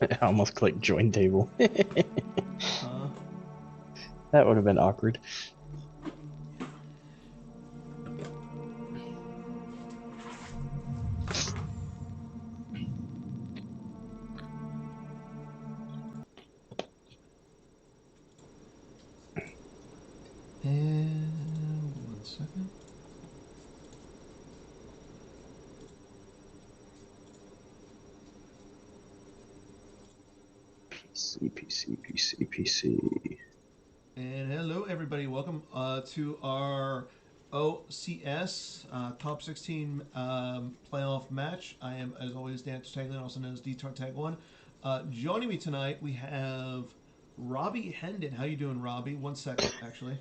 I almost clicked join table. Huh? That would have been awkward. And one second. PC. And hello, everybody. Welcome to our OCS Top 16 playoff match. I am, as always, Dan Taglin, also known as D-Tar Tag 1. Joining me tonight, we have Robbie Hendon. How you doing, Robbie? One second, actually.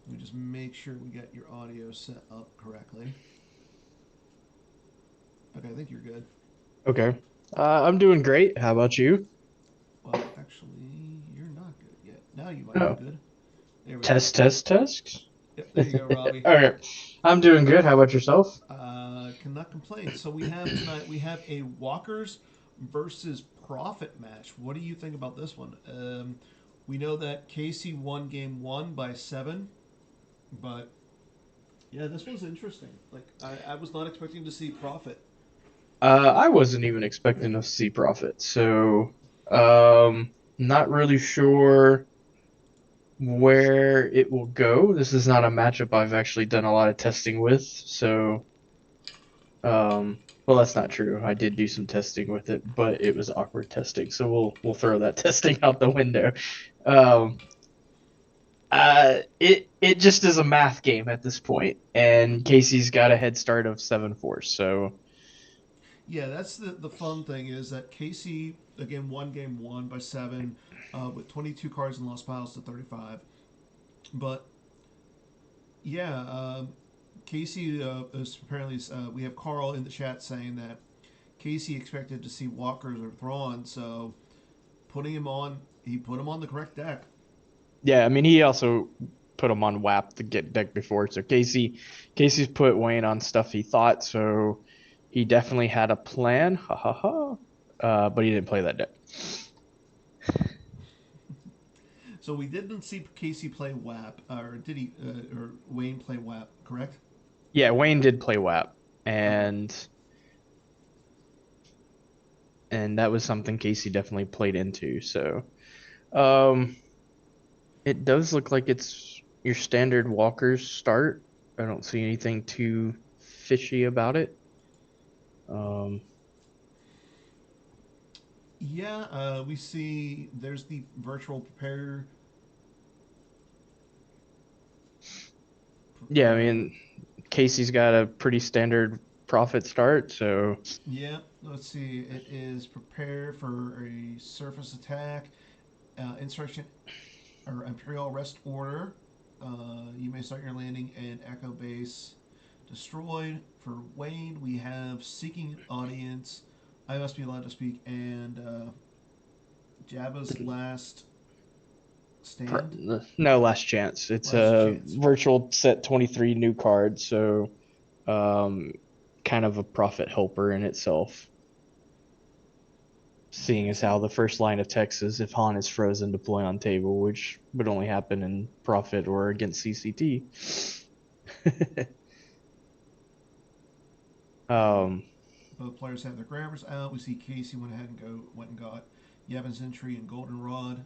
Let me just make sure we get your audio set up correctly. Okay, I think you're good. Okay. I'm doing great. How about you? Well, actually, you're not good yet. Now you might be Oh, good. There we go. test. Yep, there you go, Robbie. Okay. I'm doing good. How about yourself? Cannot complain. So we have tonight. We have a Walkers versus Profit match. What do you think about this one? We know that Casey won game one by 7, but yeah, this one's interesting. Like I was not expecting to see Profit. I wasn't even expecting to see profit, so not really sure where it will go. This is not a matchup I've actually done a lot of testing with, so well, that's not true. I did do some testing with it, but it was awkward testing, so we'll throw that testing out the window. Um, it just is a math game at this point, and Casey's got a head start of 7-4. So Yeah, that's the fun thing is that Casey again won game one by 7 with 22 cards and lost piles to 35. But yeah, Casey is apparently we have Carl in the chat saying that Casey expected to see Walkers or Thrawn, so putting him on, he put him on the correct deck. yeah, I mean he also put him on WAP to get deck before. So Casey's put Wayne on stuff he thought. So he definitely had a plan. Ha ha ha. But he didn't play that deck. So we didn't see Casey play WAP, or did he? Or Wayne play WAP? Correct. Yeah, Wayne did play WAP, Okay. and that was something Casey definitely played into. So um, it does look like it's your standard Walker's start. I don't see anything too fishy about it. Um, Yeah, we see there's the virtual prepare. yeah, I mean Casey's got a pretty standard profit start, so Yeah, let's see. It is prepare for a surface attack, instruction or Imperial Rest Order. You may start your landing and Echo Base destroyed. For Wayne, we have Seeking Audience, I Must Be Allowed to Speak, and Jabba's Last Stand. no last chance. It's Last a Chance. virtual set 23 new cards, so um, kind of a profit helper in itself. Seeing as how Excellent. the first line of text is if Han is frozen, deploy on table, which would only happen in profit or against CCT. um, Both players have their grabbers out. We see Casey went ahead and went and got Yevon's Entry and Goldenrod.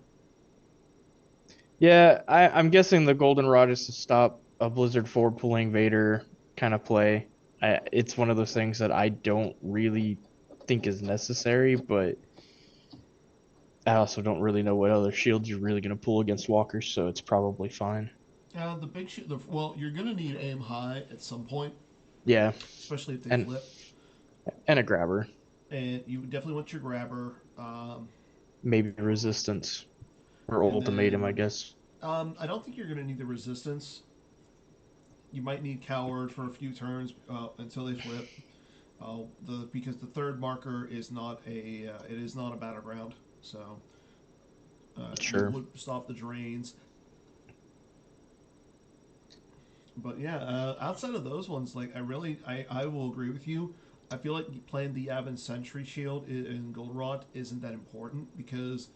yeah, I'm guessing the goldenrod is to stop a Blizzard 4 pulling Vader kind of play. It's one of those things that I don't really think is necessary, but I also don't really know what other shields you're really going to pull against walkers, so it's probably fine. The big well, you're gonna need aim high at some point, Yeah, especially if they and flip. and a grabber, And you definitely want your grabber. maybe resistance or And ultimatum, I then guess. I don't think you're gonna need the resistance. You might need coward for a few turns until they flip. Because the third marker is not it is not a battleground, so you Sure. would stop the drains. But yeah, outside of those ones, like I will agree with you. I feel like playing the Yavin Sentry Shield in Goldenrod isn't that important because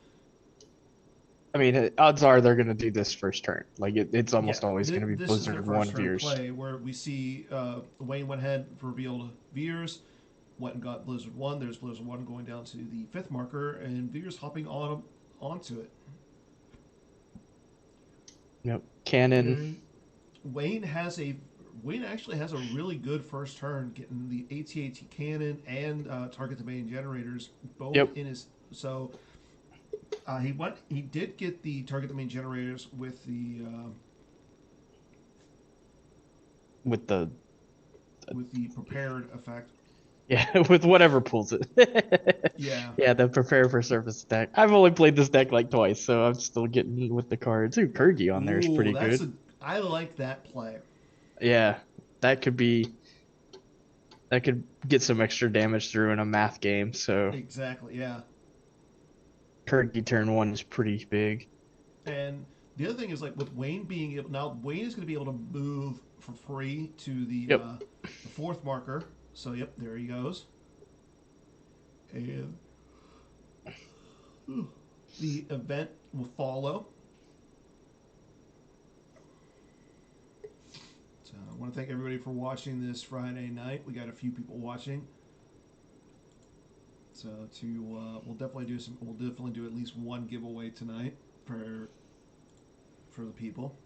I mean, odds are they're gonna do this first turn. Like it's yeah, almost always gonna be this is their Blizzard first one turn Veers. play where we see Wayne went ahead, revealed Veers, went and got Blizzard 1. There's Blizzard 1 going down to the 5th marker, and Veers hopping onto it. Yep. Cannon. And Wayne has a Wayne actually has a really good first turn, getting the AT-AT cannon and target the main generators both Yep. in his. So he did get the target the main generators With the with the prepared effect. yeah, with whatever pulls it. Yeah. Yeah, the prepare for surface attack. I've only played this deck like twice, so I'm still getting with the cards. Ooh, Kurgi on there is Ooh, pretty good. I like that play. Yeah, that could be that could get some extra damage through in a math game. So Exactly. Yeah. Kurgi turn one is pretty big. And the other thing is like with Wayne being able now Wayne is going to be able to move for free to Yep. the 4th marker. So yep, there he goes. And the event will follow. So I want to thank everybody for watching this Friday night. We got a few people watching. So we'll definitely do at least one giveaway tonight for the people.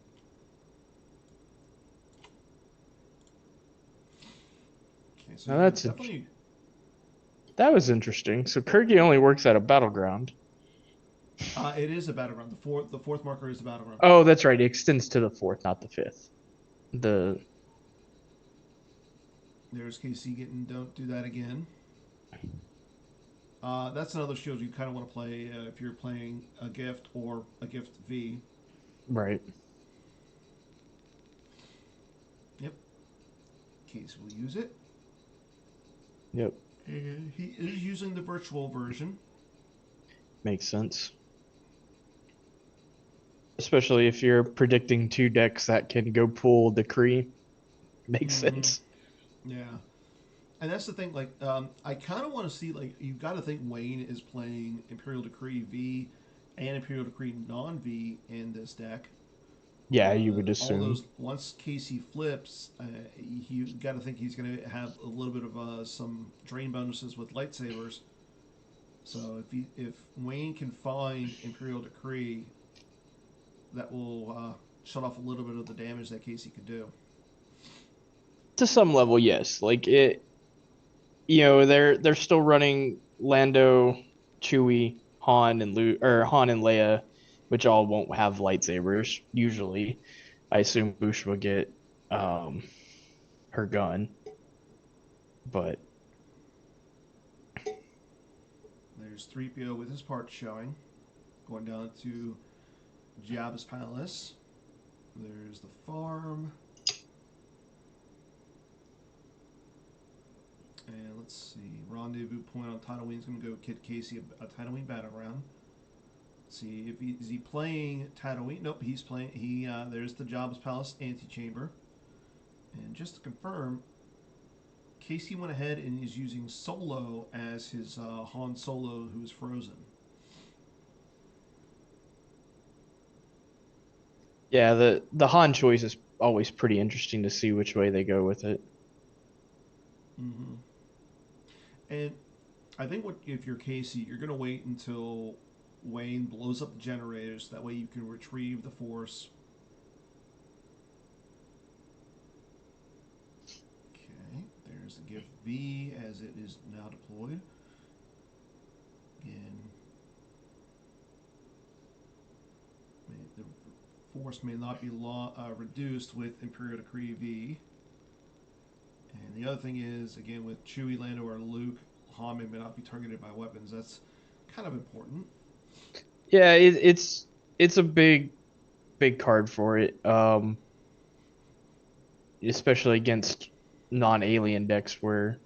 Okay, so Now yeah, that's definitely. that was interesting. So Kurgi only works at a battleground. It is a battleground. The fourth marker is the battleground. Oh, that's right. It extends to the fourth, not the fifth. The There's KC getting don't do that again. That's another shield you kind of want to play if you're playing a gift or a gift V. right. Yep. Case will use it. Yep. And he is using the virtual version. Makes sense. Especially if you're predicting two decks that can go pull Decree. Makes Mm-hmm. sense. Yeah. And that's the thing. Like, I kind of want to see. Like, you've got to think Wayne is playing Imperial Decree V and Imperial Decree non V in this deck. Yeah, you would All assume. those once Casey flips, you got to think he's going to have a little bit of some drain bonuses with lightsabers. So if Wayne can find Imperial Decree, that will shut off a little bit of the damage that Casey could do. To some level, yes. Like it they're still running Lando, Chewie, Han and Luke or Han and Leia, which all won't have lightsabers usually. I assume Boosh will get um her gun, but There's 3PO with his parts showing, going down to Jabba's palace. There's the farm. And let's see. Rendezvous point on Tatooine's going to go Kid Casey a Tatooine battleground. Let's see if is he playing Tatooine? Nope, he's playing. There's the Jabba's palace antechamber. And just to confirm, Casey went ahead and is using Solo as his Han Solo, who is frozen. yeah, the Han choice is always pretty interesting to see which way they go with it. Mm-hmm. And I think what if you're Casey, you're going to wait until Wayne blows up the generators. That way you can retrieve the Force. Okay, there's the gift V as it is now deployed. Again, the Force may not be reduced with Imperial Decree V. And the other thing is, again, with Chewie, Lando, or Luke, Han may not be targeted by weapons. That's kind of important. Yeah, it's a big card for it. Especially against non-alien decks where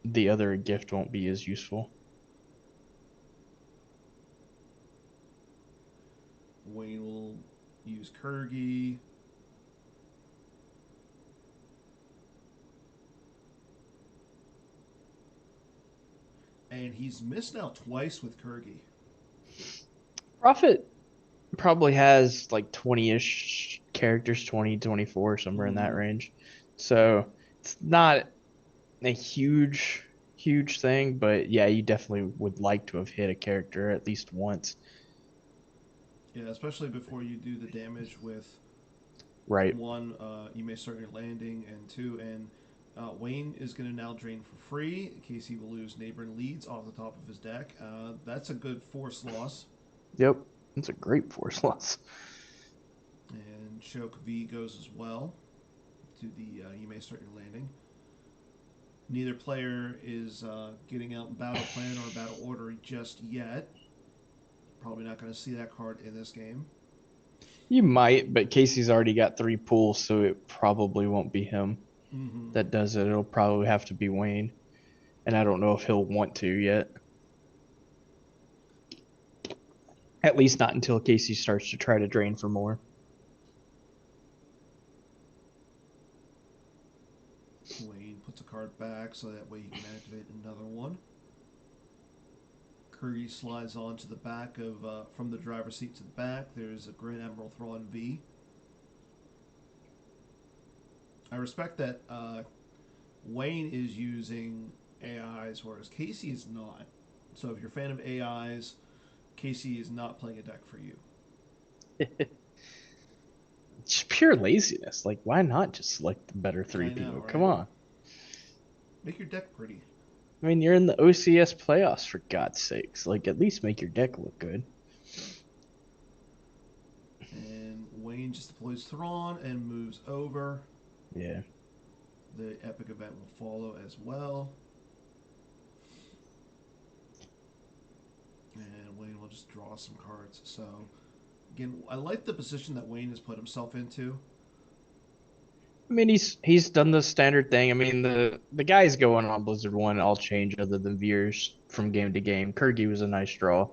the other gift won't be as useful. Wayne will use Kurgi. and he's missed now twice with Kurgi. Prophet probably has like 20-ish characters, 20, 24, somewhere in that Mm-hmm. range. So it's not a huge thing, but yeah, you definitely would like to have hit a character at least once. Yeah, especially before you do the damage with Right. one, you may start your landing, and two, and Wayne is going to now drain for free. Casey will lose neighboring leads off the top of his deck. That's a good force loss. Yep. That's a great force loss. And Choke V goes as well to the you may start your landing. Neither player is getting out battle plan or battle order just yet. Probably not going to see that card in this game. You might, but Casey's already got 3 pulls, so it probably won't be him Mm-hmm. that does it. It'll probably have to be Wayne. And I don't know if he'll want to yet. At least not until Casey starts to try to drain for more. Wayne puts a card back so that way you can activate another one. Curry slides on to the back of, from the driver's seat to the back. There's a Grand Admiral Thrawn V. I respect that Wayne is using AIs, whereas Casey is not. So if you're a fan of AIs, Casey is not playing a deck for you. It's pure laziness. Like, why not just select the better I know, 3PO? Come right? on. Make your deck pretty. I mean, you're in the OCS playoffs, for God's sakes. Like, at least make your deck look good. And Wayne just deploys Thrawn and moves over. Yeah. The epic event will follow as well. And Wayne will just draw some cards. So, again, I like the position that Wayne has put himself into. I mean, he's done the standard thing. I mean, the guys going on Blizzard 1 all change other than Veers from game to game. Kurgi was a nice draw.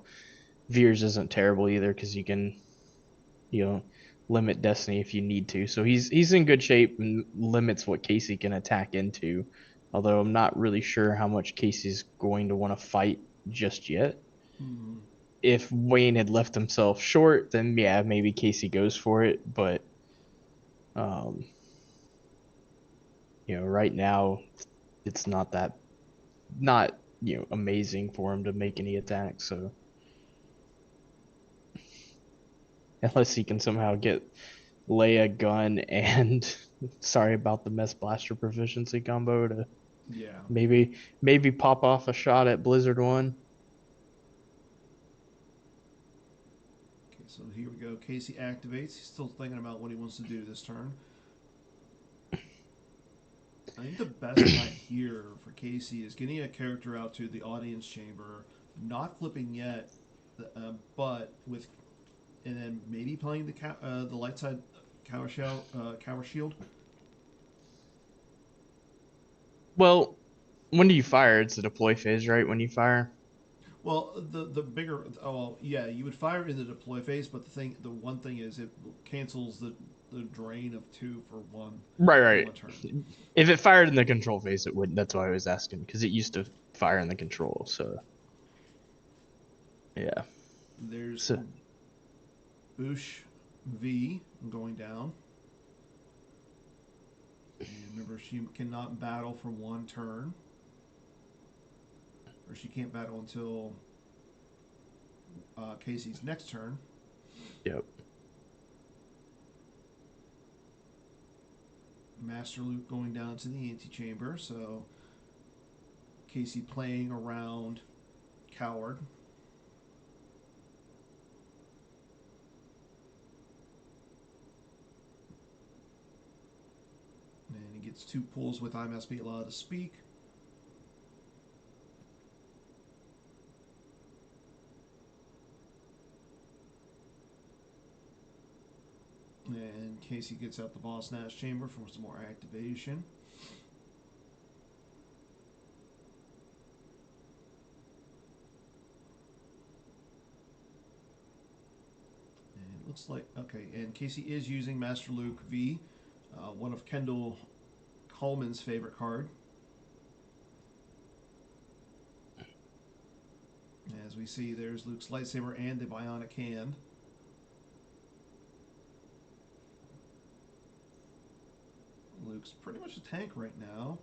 Veers isn't terrible either because you can, you know, limit Destiny if you need to. So he's in good shape and limits what Casey can attack into. Although I'm not really sure how much Casey's going to want to fight just yet. Mm-hmm. If Wayne had left himself short, then yeah, maybe Casey goes for it. But um, right now it's not amazing for him to make any attacks. So unless he can somehow get Leia gun and sorry about the Mess Blaster proficiency combo to Yeah. maybe pop off a shot at Blizzard 1. Okay, so here we go. Casey activates. He's still thinking about what he wants to do this turn. I think the best bet here for Casey is getting a character out to the audience chamber, not flipping yet, but with, and then maybe playing the light side cower shield. Well, when do you fire? It's a deploy phase, right? When you fire. Well, the bigger, oh well, yeah, you would fire in the deploy phase, but the one thing is it cancels the drain of two Right, for right. one turn. If it fired in the control phase, it wouldn't. That's why I was asking because it used to fire in the control. So yeah. There's So Boosh V going down. And remember, she cannot battle for one turn, or she can't battle until Casey's next turn. yep. Master Luke going down to the antechamber, so Casey playing around Coward. And he gets 2 pulls with I must be allowed to speak. And Casey gets out the Boss Nash chamber for some more activation. And it looks like, okay, and Casey is using Master Luke V, one of Kendall Coleman's favorite card. As we see, there's Luke's lightsaber and the bionic hand. Luke's pretty much a tank right now.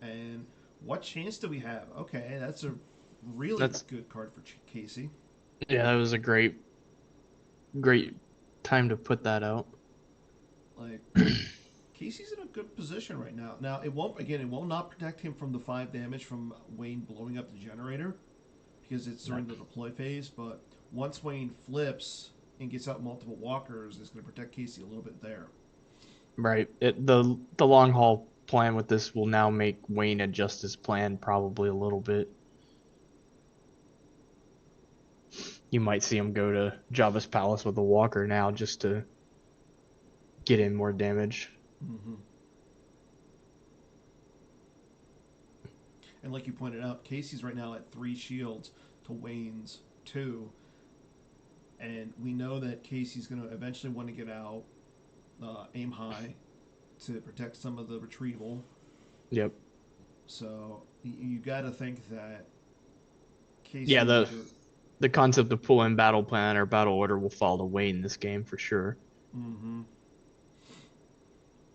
And what chance do we have? Okay, that's a really That's good card for Casey. yeah, that was a great time to put that out. Like, Casey's in a good position right now. Now, it will not protect him from the 5 damage from Wayne blowing up the generator because it's No. during the deploy phase. But once Wayne flips and gets out multiple walkers, it's going to protect Casey a little bit there. Right. The long haul plan with this will now make Wayne adjust his plan probably a little bit. You might see him go to Jabba's palace with a walker now just to get in more damage. Mm-hmm. And like you pointed out, Casey's right now at 3 shields to Wayne's 2. And we know that Casey's going to eventually want to get out, aim high to protect some of the retrieval. Yep. So you got to think that Yeah, Casey will the do. the concept of pull in battle plan or battle order will fall to Wayne in this game for sure. Mm-hmm.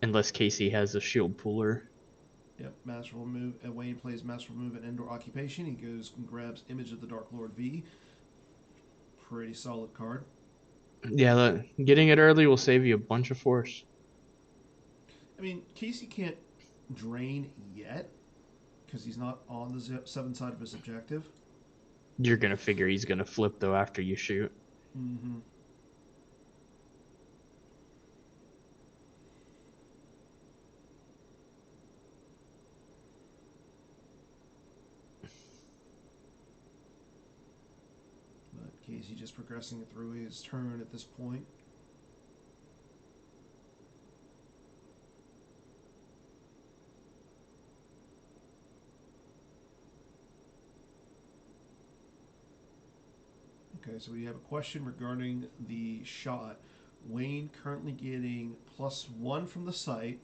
Unless Casey has a shield puller. Yep, masterful move. Wayne plays masterful move at Indoor Occupation. He goes and grabs Image of the Dark Lord V. Pretty solid card. Yeah, getting it early will save you a bunch of force. I mean, Casey can't drain yet because he's not on the 7 side of his objective. You're gonna figure he's gonna flip though after you shoot. Mm-hmm. But Casey just progressing through his turn at this point. Okay, so we have a question regarding the shot. Wayne currently getting +1 from the sight,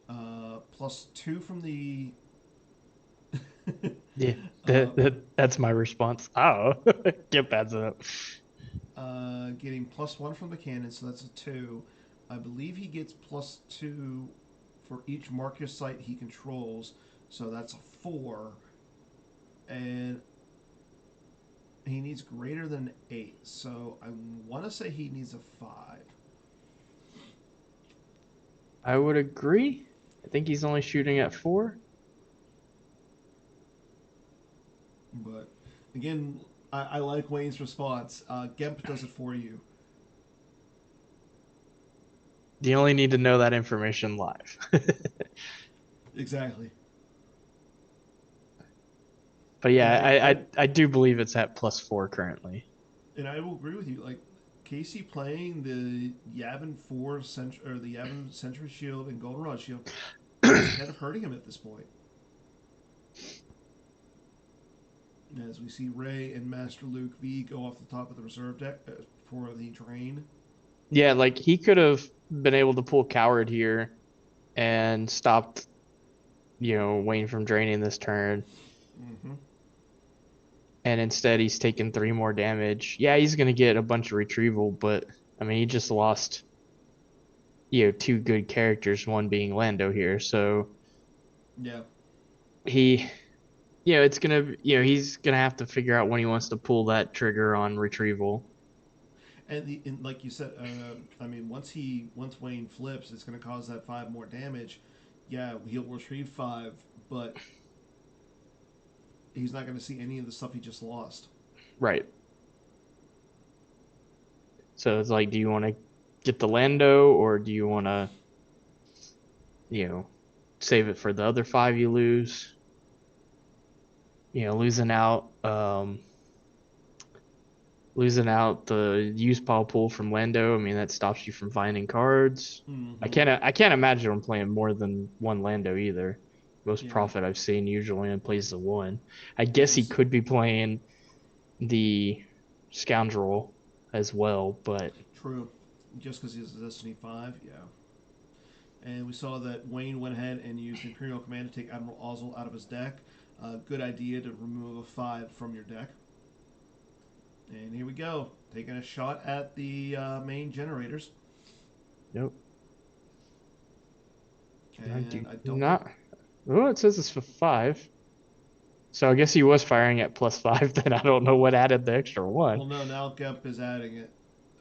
+2 from the. Yeah, uh, that's my response. Oh, get pads up. getting +1 from the cannon, so that's a 2. I believe he gets +2 for each marker site he controls, so that's a 4. And he needs greater than 8, so I want to say he needs a 5. I would agree. I think he's only shooting at 4. But again, I like Wayne's response. Gemp does it for you. You only need to know that information live. Exactly. But And yeah, I do believe it's at +4 currently. I will agree with you. Like Casey playing the Yavin 4 or the Yavin Sentry Shield and Goldenrod Shield is kind of hurting him at this point. As we see Ray and Master Luke V go off the top of the reserve deck for the drain. Yeah, like he could have been able to pull coward here and stopped, Wayne from draining this turn. Mm-hmm. And instead he's taken 3 more damage. Yeah, he's gonna get a bunch of retrieval, but I mean he just lost, 2 good characters, one being Lando here. So Yeah. he it's gonna he's gonna have to figure out when he wants to pull that trigger on retrieval. And like you said, I mean, once Wayne flips, it's going to cause that 5 more damage. Yeah, he'll retrieve 5, but he's not going to see any of the stuff he just lost. Right. So it's like, do you want to get the Lando or do you want to, you know, save it for the other 5 you lose? Losing out the use pile pool from Lando. I mean, that stops you from finding cards. Mm-hmm. I can't imagine him playing more than one Lando either. Most Yeah, profit I've seen usually only plays the one. I which guess he is could be playing the scoundrel as well, but true. Just because he's a Destiny 5, yeah. And we saw that Wayne went ahead and used Imperial Command to take Admiral Ozzel out of his deck. Good idea to remove a 5 from your deck. And here we go, taking a shot at the main generators. Nope. I do And I don't think. not. Oh, it says it's for 5. So I guess he was firing at +5. Then I don't know what added the extra Well, one. no, now Gemp is adding it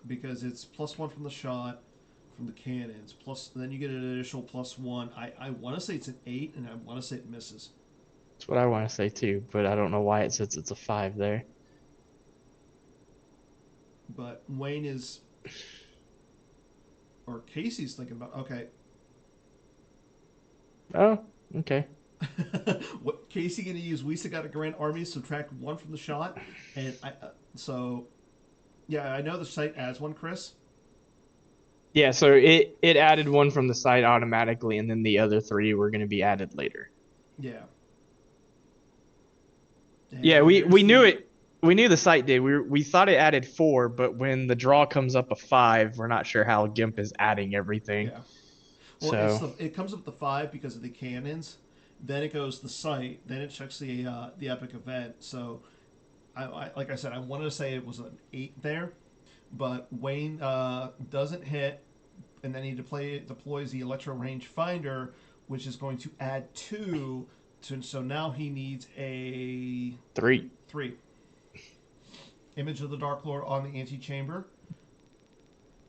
because it's +1 from the shot, from the cannons. Plus, then you get an additional +1. I want to say it's an 8, and I want to say it misses. That's what I want to say too, but I don't know why it says it's a 5 there. But Wayne is, or Casey's thinking about, okay, Oh, okay. what Casey going to use? We got a Grand Army, subtract 1 from the shot. And so, yeah, I know the site adds 1, Chris. Yeah, so it added one from the side automatically, and then the other 3 were going to be added later. Yeah. Yeah, And we there's knew the. it. We knew the site did. We thought it added 4, but when the draw comes up a 5, we're not sure how GIMP is adding everything. Yeah. Well, So it comes up with the 5 because of the cannons. Then it goes to the site. Then it checks the epic event. So, like I said, I wanted to say it was an 8 there, but Wayne doesn't hit, and then he deploys the Electro Range Finder, which is going to add 2. So now he needs a 3. 3. Image of the Dark Lord on the antechamber.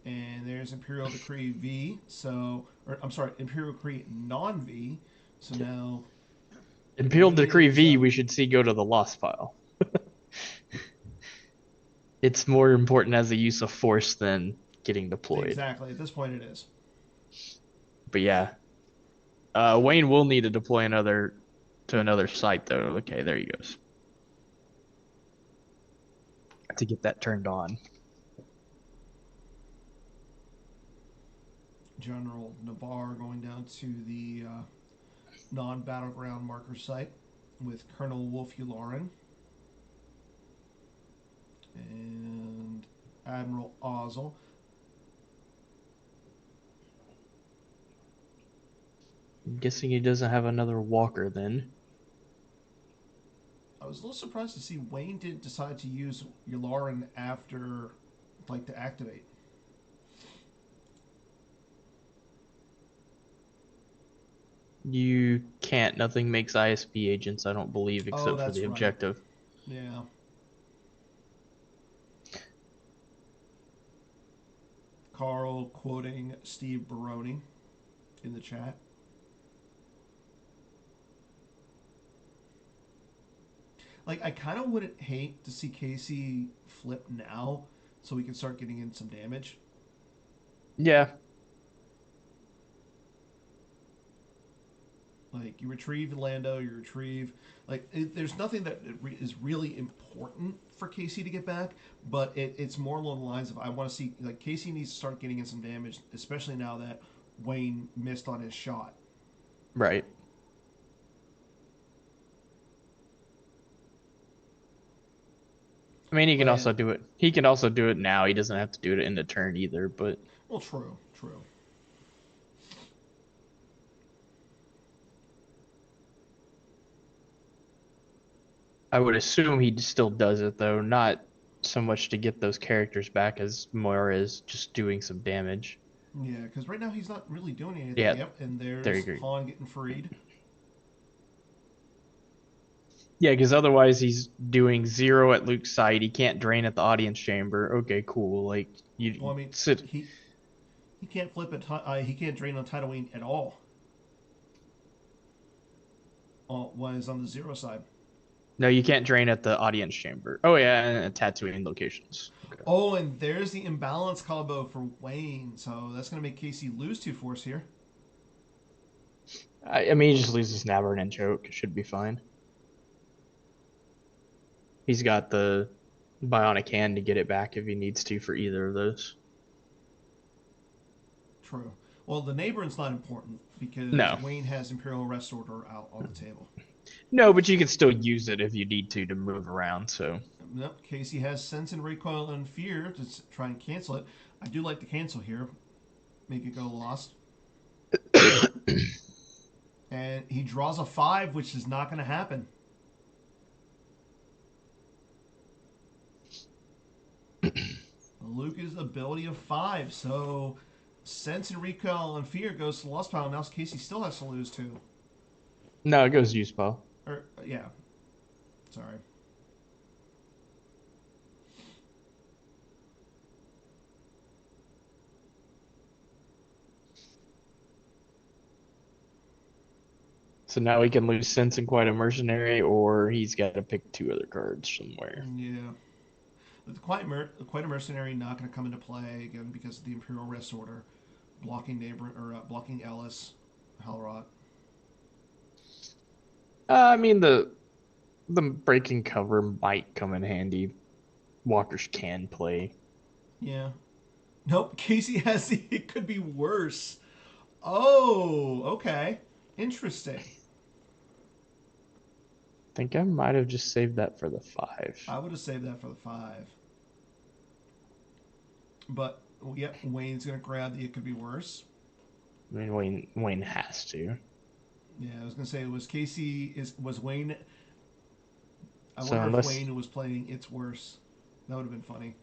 And there's Imperial Decree V. So, or I'm sorry, Imperial Decree non V. So now Imperial Wayne Decree is V we should see go to the lost file. It's more important as a use of force than getting deployed. exactly at this point it is. But yeah, Wayne will need to deploy another to another site though. Okay, there he goes. To get that turned on. General Nabar going down to the non-battleground marker site with Colonel Wolf Yularen and Admiral Ozzel. I'm guessing he doesn't have another walker then. I was a little surprised to see Wayne didn't decide to use Yularen after, like, to activate. You can't. Nothing makes ISB agents, I don't believe, Oh, except for that's the right. objective. Yeah. Carl quoting Steve Baroni in the chat. Like, I kind of wouldn't hate to see Casey flip now so we can start getting in some damage. Yeah. Like, you retrieve Lando, you retrieve. Like, there's nothing that is really important for Casey to get back, but it's more along the lines of I want to see. Like, Casey needs to start getting in some damage, especially now that Wayne missed on his shot. Right. I mean, he can And, also do it. He can also do it now. He doesn't have to do it in the turn either. But well, true, true. I would assume he still does it though. Not so much to get those characters back as more as just doing some damage. Yeah, because right now he's not really doing anything. Yeah, Yep, and there there's you go. Han getting freed. Yeah, because otherwise he's doing 0 at Luke's side. He can't drain at the audience chamber. Okay, cool. Like Well, you I mean, sit. he can't flip it. He can't drain on Tatooine at all. When he's on the 0 side. No, you can't drain at the audience chamber. Oh yeah, and Tatooine locations. Okay. Oh, and there's the imbalance combo for Wayne. So that's going to make Casey lose 2 force here. I mean, he just loses Nabern and choke. It should be fine. He's got the bionic hand to get it back if he needs to for either of those. True. Well, the neighboring's not important because No, Wayne has Imperial Arrest Order out on the table. no, but you can still use it if you need to move around. So Nope. Casey has Sense and Recoil and Fear to try and cancel it. I do like the cancel here. Make it go lost. And he draws a 5, which is not going to happen. Luca's ability of 5. So Sense and Recoil and Fear goes to Lost Pile. Now Casey still has to lose 2. No, it goes use spell. Or, yeah. Sorry. So now he can lose sense and quite a mercenary, or he's got to pick 2 other cards somewhere. Yeah. The Quite a Mercenary not going to come into play again because of the Imperial Rest Order blocking blocking Ellis, Halrot. I mean the breaking cover might come in handy. Walkers can play. Yeah. Nope. Casey has the. It could be worse. Oh, okay. Interesting. Think I might have just saved that for the 5. I would have saved that for the 5. But, yep, Wayne's going to grab the. It could be worse. I mean, Wayne has to. Yeah, I was going to say, was Wayne. I So wonder if unless Wayne was playing It's Worse. That would have been funny.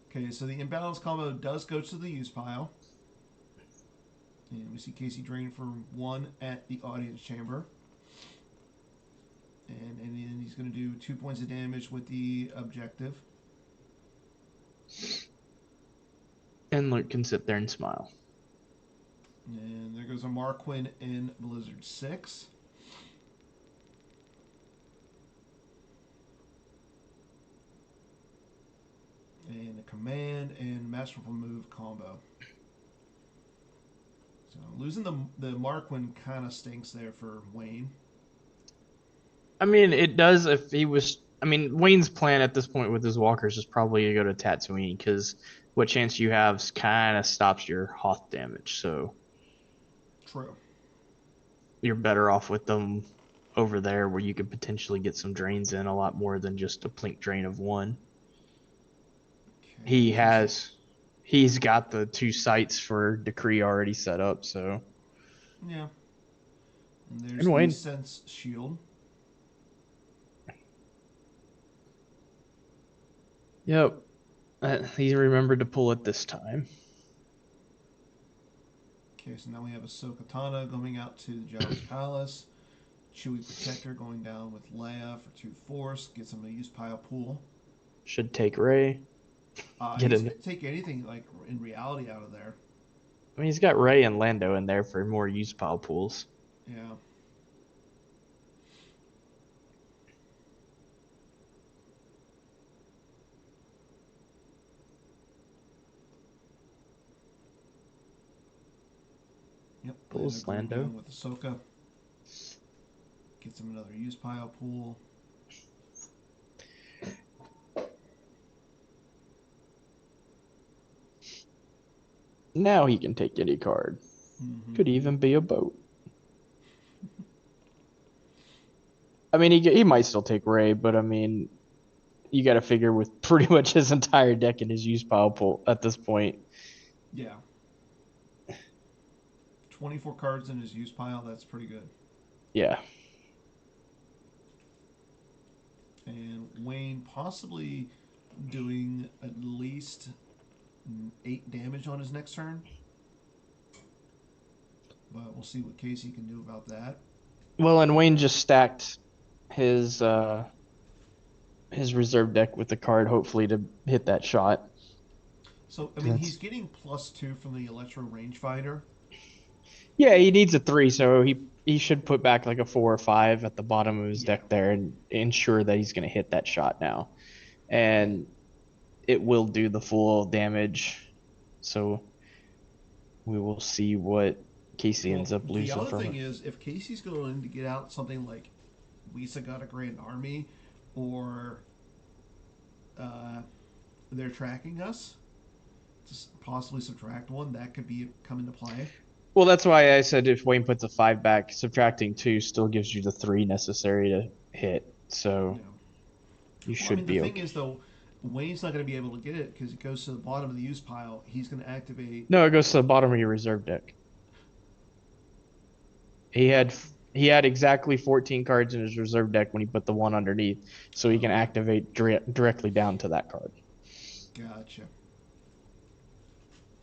Okay, so the imbalance combo does go to the use pile. And we see Casey drain for 1 at the audience chamber. And then he's going to do 2 points of damage with the objective. and Luke can sit there and smile. And there goes a Marquin in Blizzard 6. And a command and masterful move combo. So losing the Marquin kind of stinks there for Wayne. I mean, it does if he was. I mean, Wayne's plan at this point with his walkers is probably to go to Tatooine because what chance you have kind of stops your Hoth damage. So True. you're better off with them over there where you could potentially get some drains in a lot more than just a plink drain of 1. Okay, He Casey. has. He's got the 2 sites for Decree already set up, so. Yeah. And there's And the Wayne. Sense Shield. Yep. He remembered to pull it this time. Okay, so now we have Ahsoka Tano going out to the Jabba's Palace. Chewie Protector going down with Leia for 2 Force. Gets him a use pile pool. Should take Ray. Get He's in. going to take anything, like, in reality out of there. I mean, he's got Ray and Lando in there for more use pile pools. Yeah. Yep, Lando Pulls going Lando. down with Ahsoka. Gets him another use pile pool. Now he can take any card. Could even be a boat. I mean, he might still take Ray, but I mean, you got to figure with pretty much his entire deck in his use pile pool at this point. Yeah. 24 cards in his use pile. That's pretty good. Yeah. And Wayne possibly doing at least 8 damage on his next turn. But we'll see what Casey can do about that. Well, and Wayne just stacked his reserve deck with the card, hopefully to hit that shot. So, I mean, he's getting +2 from the Electro Rangefinder. Yeah, he needs a 3, so he should put back like a 4 or 5 at the bottom of his deck there and ensure that he's going to hit that shot now. And it will do the full damage. So we will see what Casey ends up losing the other from thing it. is, if Casey's going to get out something like Lisa got a Grand Army, or they're tracking us, to possibly subtract 1, that could come into play. Well, that's why I said if Wayne puts a 5 back, subtracting 2 still gives you the 3 necessary to hit. So you should The be thing okay. is, though, Wayne's not going to be able to get it because it goes to the bottom of the use pile. He's going to activate. No, it goes to the bottom of your reserve deck. He Okay, had he had exactly 14 cards in his reserve deck when he put the one underneath, so he can okay, activate directly down to that card. gotcha.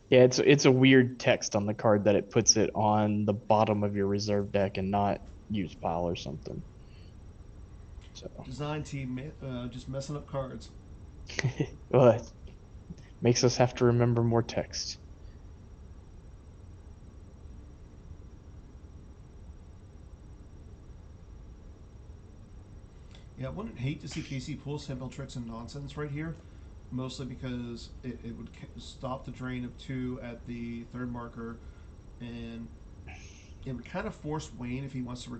Yeah, it's a weird text on the card that it puts it on the bottom of your reserve deck and not use pile or something. So, Design team just messing up cards. well, it makes us have to remember more text. Yeah, I wouldn't hate to see Casey pull simple tricks and nonsense right here, mostly because it would stop the drain of 2 at the third marker, and it would kind of force Wayne, if he wants to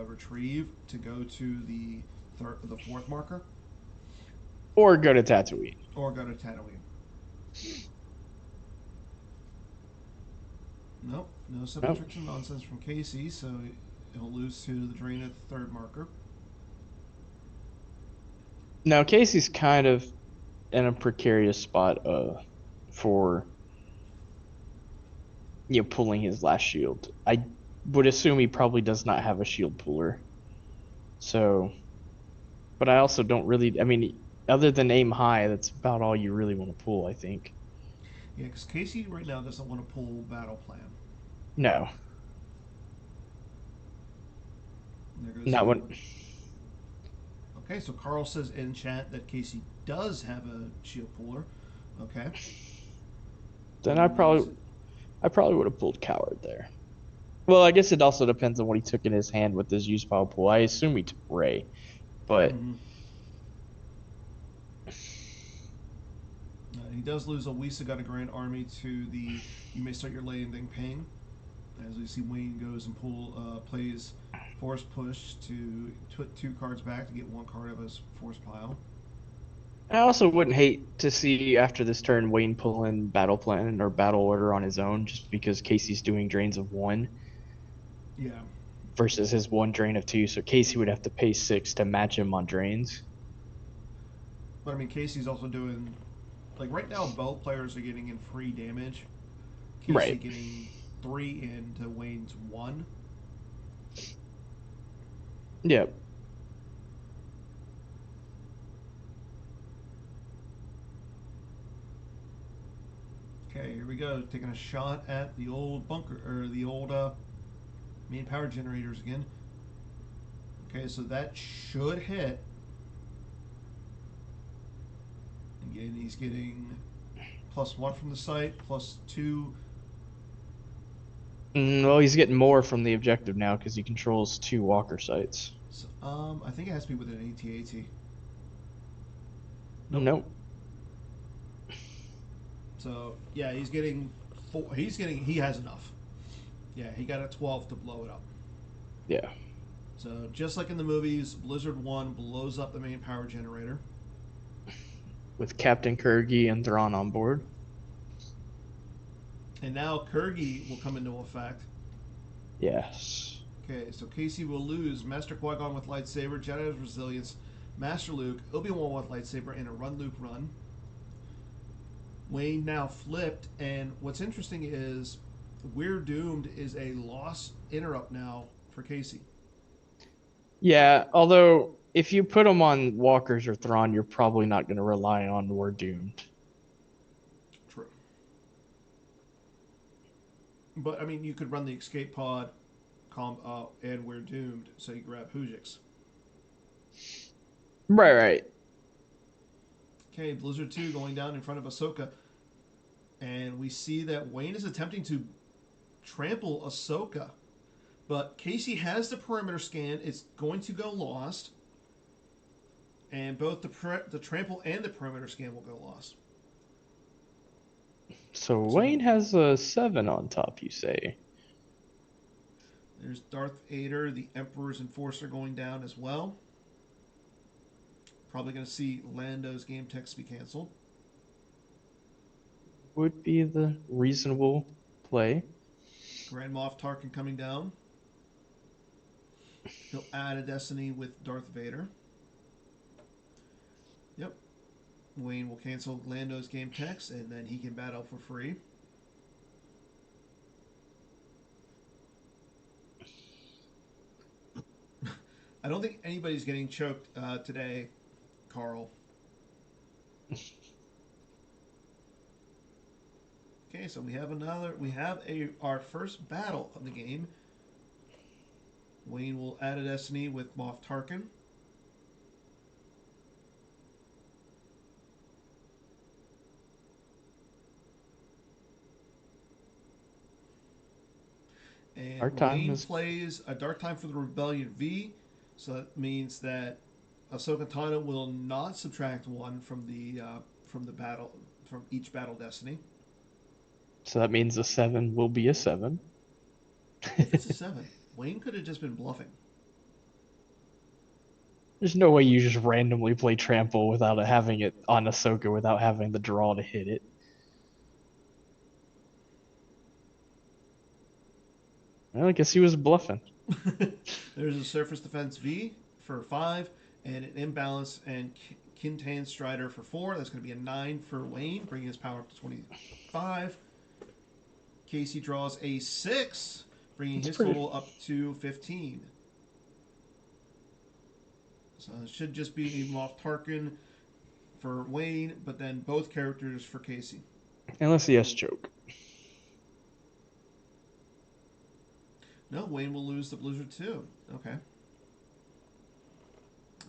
retrieve, to go to the fourth marker Or go to Tatooine. or go to Tatooine. Nope, no simple Nope. tricks and nonsense from Casey, so he'll lose to the drain at the third marker. Now Casey's kind of in a precarious spot for pulling his last shield. I would assume he probably does not have a shield puller. So, but I also don't really. I mean, other than aim high, that's about all you really want to pull. I think. Yeah, because Casey right now doesn't want to pull battle plan. No, And there goes not the. when. Okay, so Carl says in chat that Casey does have a shield puller. Okay, Then he will use it. I probably would have pulled coward there. Well, I guess it also depends on what he took in his hand with his use power pull. I assume he took Ray, but Mm-hmm. He does lose a Wisa got a Grand Army to the you may start your landing ping. As we see Wayne goes and plays Force Push to put 2 cards back to get 1 card of his Force pile. I also wouldn't hate to see after this turn Wayne pull in battle plan or battle order on his own, just because Casey's doing drains of 1 Yeah, versus his 1 drain of 2. So Casey would have to pay 6 to match him on drains. but I mean Casey's also doing like right now both players are getting in free damage. Casey Right. getting 3 into Wayne's 1. Yeah. Okay, here we go. Taking a shot at the old bunker or the old main power generators again. Okay, so that should hit. Again, he's getting +1 from the site, +2. Well, he's getting more from the objective now because he controls 2 walker sites. So, I think it has to be with an AT-AT. Nope. Nope. So yeah, he's getting 4. He's getting. He has enough. Yeah, he got a 12 to blow it up. Yeah. So just like in the movies, Blizzard 1 blows up the main power generator. With Captain Kurgi and Thrawn on board. And now Kurgi will come into effect. Yes. Okay, so Casey will lose Master Qui-Gon with lightsaber, Jedi's resilience, Master Luke, Obi-Wan with lightsaber, and a run Luke run. Wayne now flipped, and what's interesting is We're Doomed is a loss interrupt now for Casey. Yeah, although if you put him on walkers or Thrawn, you're probably not going to rely on We're Doomed. True. But I mean, you could run the escape pod, and We're Doomed, so you grab Hujix. Right, right. Okay, Blizzard 2 going down in front of Ahsoka, and we see that Wayne is attempting to trample Ahsoka. But Casey has the perimeter scan. It's going to go lost. And both the trample and the perimeter scan will go lost. So So Wayne has a 7 on top, you say? there's Darth Vader, the Emperor's Enforcer going down as well. Probably going to see Lando's game text be canceled. Would be the reasonable play. Grand Moff Tarkin coming down. He'll add a Destiny with Darth Vader. Yep. Wayne will cancel Lando's game text, and then he can battle for free. I don't think anybody's getting choked today, Carl. Okay, so we have another. We have our first battle of the game. Wayne will add a destiny with Moff Tarkin. Our And time Wayne is plays a Dark Time for the Rebellion V, so that means that Ahsoka Tano will not subtract one from the battle from each battle destiny. so that means a 7 will be a 7. If it's a 7, Wayne could have just been bluffing. There's no way you just randomly play trample without having it on Ahsoka without having the draw to hit it. Well, I guess he was bluffing. There's a Surface Defense V for 5, and an Imbalance and Kintan Strider for 4. That's going to be a 9 for Wayne, bringing his power up to 25. Casey draws a 6, bringing It's his pretty. total up to 15. So it should just be Moff Tarkin for Wayne, but then both characters for Casey. Unless he has choke. No, Wayne will lose the Blizzard too. Okay.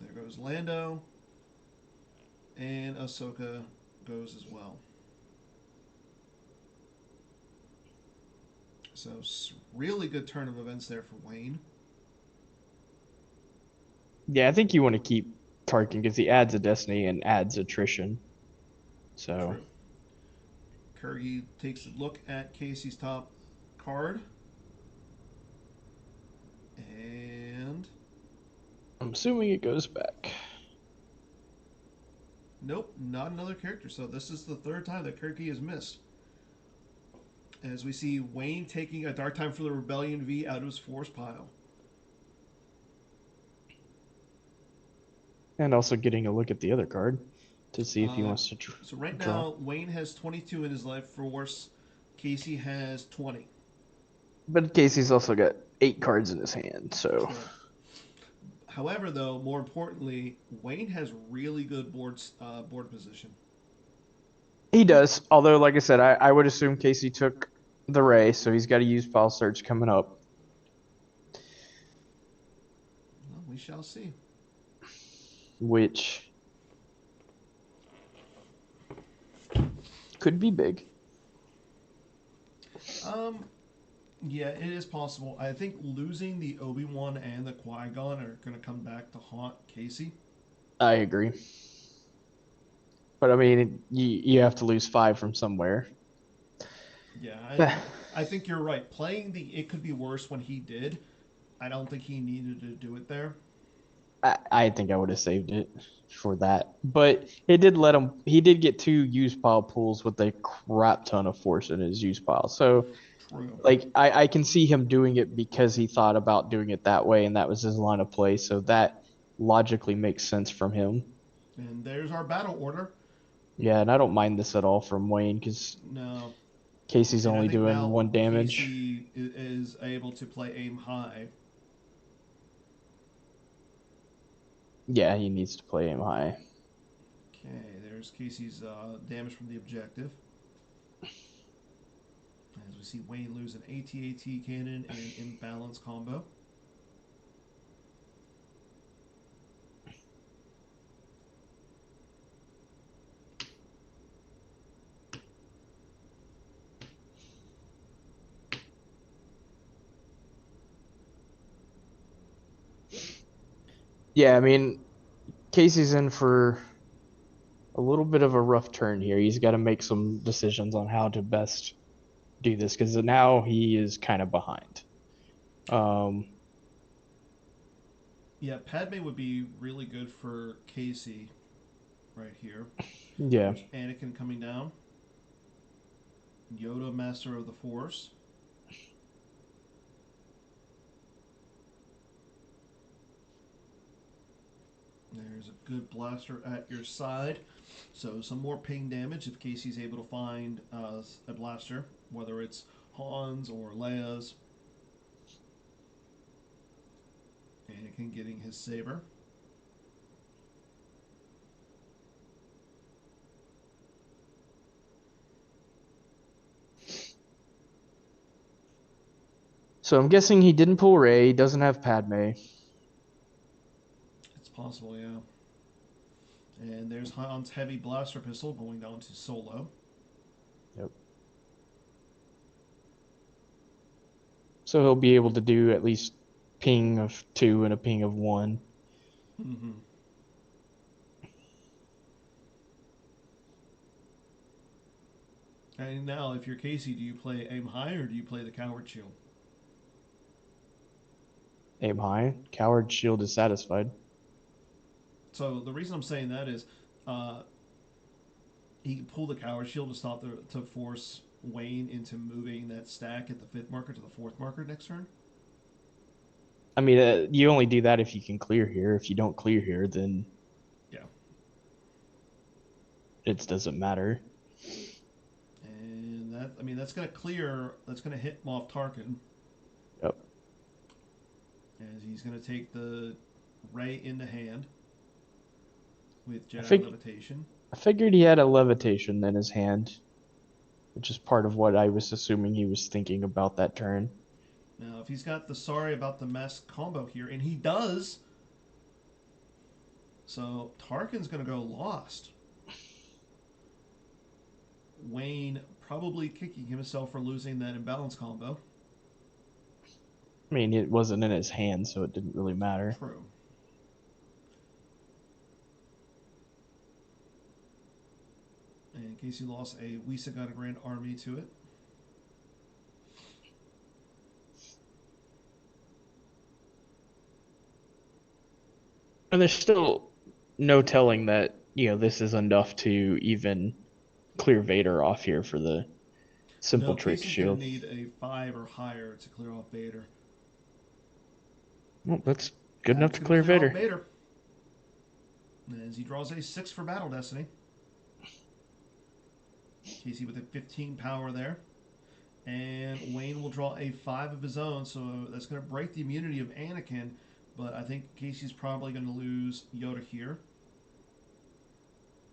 There goes Lando. And Ahsoka goes as well. So, really good turn of events there for Wayne. Yeah, I think you want to keep Tarkin because he adds a destiny and adds attrition. So True. Kurgi takes a look at Casey's top card. And. I'm assuming it goes back. Nope, not another character. So, this is the third time that Kurgi has missed. As we see Wayne taking a Dark Time for the Rebellion V out of his force pile. And also getting a look at the other card to see if he Uh, wants to so right draw. now, Wayne has 22 in his life force. Casey has 20. But Casey's also got 8 cards in his hand, so. True. However, though, more importantly, Wayne has really good board position. He does. Although, like I said, I would assume Casey took the Ray, so he's got to use Pile Search coming up. Well, we shall see. Which could be big. Um, yeah, it is possible. I think losing the Obi-Wan and the Qui-Gon are going to come back to haunt Casey. I agree. But I mean, you have to lose 5 from somewhere. Yeah, I think you're right. Playing the It Could Be Worse when he did, I don't think he needed to do it there. I think I would have saved it for that. But it did let him, he did get 2 use pile pulls with a crap ton of force in his use pile. So, True. like, I can see him doing it because he thought about doing it that way, and that was his line of play. So that logically makes sense from him. And there's our battle order. Yeah, and I don't mind this at all from Wayne because No. Casey's And I only think doing now 1 damage. Casey is able to play aim high. Yeah, he needs to play him high. Okay, there's Casey's damage from the objective. As we see Wayne lose an AT-AT cannon and imbalance combo. Yeah, I mean, Casey's in for a little bit of a rough turn here. He's got to make some decisions on how to best do this because now he is kind of behind. Um, Yeah, Padme would be really good for Casey right here. yeah, There's Anakin coming down. Yoda, Master of the Force. There's a good blaster at your side. So some more ping damage if Casey's able to find a blaster, whether it's Han's or Leia's. Anakin getting his saber. So I'm guessing he didn't pull Rey. He doesn't have Padme. It's possible, yeah. And there's Han's heavy blaster pistol going down to Solo. Yep. So he'll be able to do at least ping of 2 and a ping of 1. Mm-hmm. And now, if you're Casey, do you play aim high or do you play the coward shield? Aim high. Coward shield is satisfied. So the reason I'm saying that is, uh, he can pull the coward shield to force Wayne into moving that stack at the fifth marker to the fourth marker next turn. I mean, you only do that if you can clear here. If you don't clear here, then Yeah. it doesn't matter. And that, I mean, that's going to clear. That's going to hit Moff Tarkin, Yep. as he's going to take the Ray in the hand with I Jedi think levitation. I figured he had a levitation in his hand, which is part of what I was assuming he was thinking about that turn. Now, if he's got the sorry about the mess combo here, and he does, so Tarkin's going to go lost. Wayne probably kicking himself for losing that imbalance combo. I mean, it wasn't in his hand, so it didn't really matter. True. And Casey lost a Wisa got a grand army to it. And there's still no telling that, this is enough to even clear Vader off here for the simple No, trick Casey's going to shield. need a 5 or higher to clear off Vader. Well, that's good enough That's to going to clear clear off Vader. Vader. As he draws a 6 for Battle Destiny. Casey with a 15 power there. And Wayne will draw a 5 of his own, so that's going to break the immunity of Anakin. But I think Casey's probably going to lose Yoda here.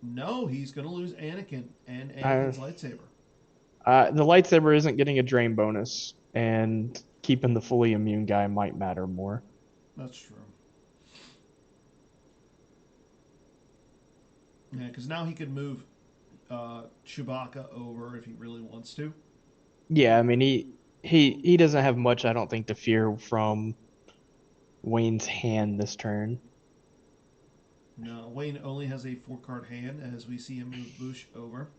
No, he's going to lose Anakin and Uh, Anakin's lightsaber. the lightsaber isn't getting a drain bonus, and keeping the fully immune guy might matter more. That's true. Yeah, because now he could move Chewbacca over if he really wants to. Yeah, I mean he doesn't have much, I don't think, to fear from Wayne's hand this turn. No, Wayne only has a 4 card hand as we see him move Bush over.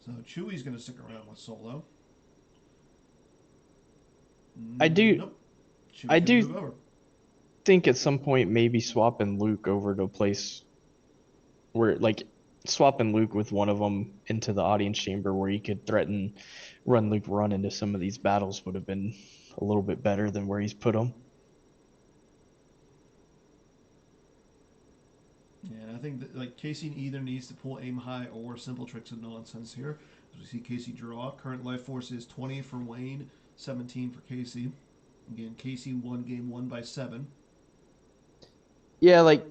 So Chewie's going to stick around with Solo. I do Nope. I Chewie's going to do move over. think at some point maybe swapping Luke over to a place where, like, swapping Luke with one of them into the audience chamber where he could threaten run Luke run into some of these battles would have been a little bit better than where he's put him. Yeah, I think that, like, Casey either needs to pull aim high or simple tricks of nonsense here. As we see Casey draw. Current life force is 20 for Wayne, 17 for Casey. Again, Casey won game 1 by 7. Yeah, like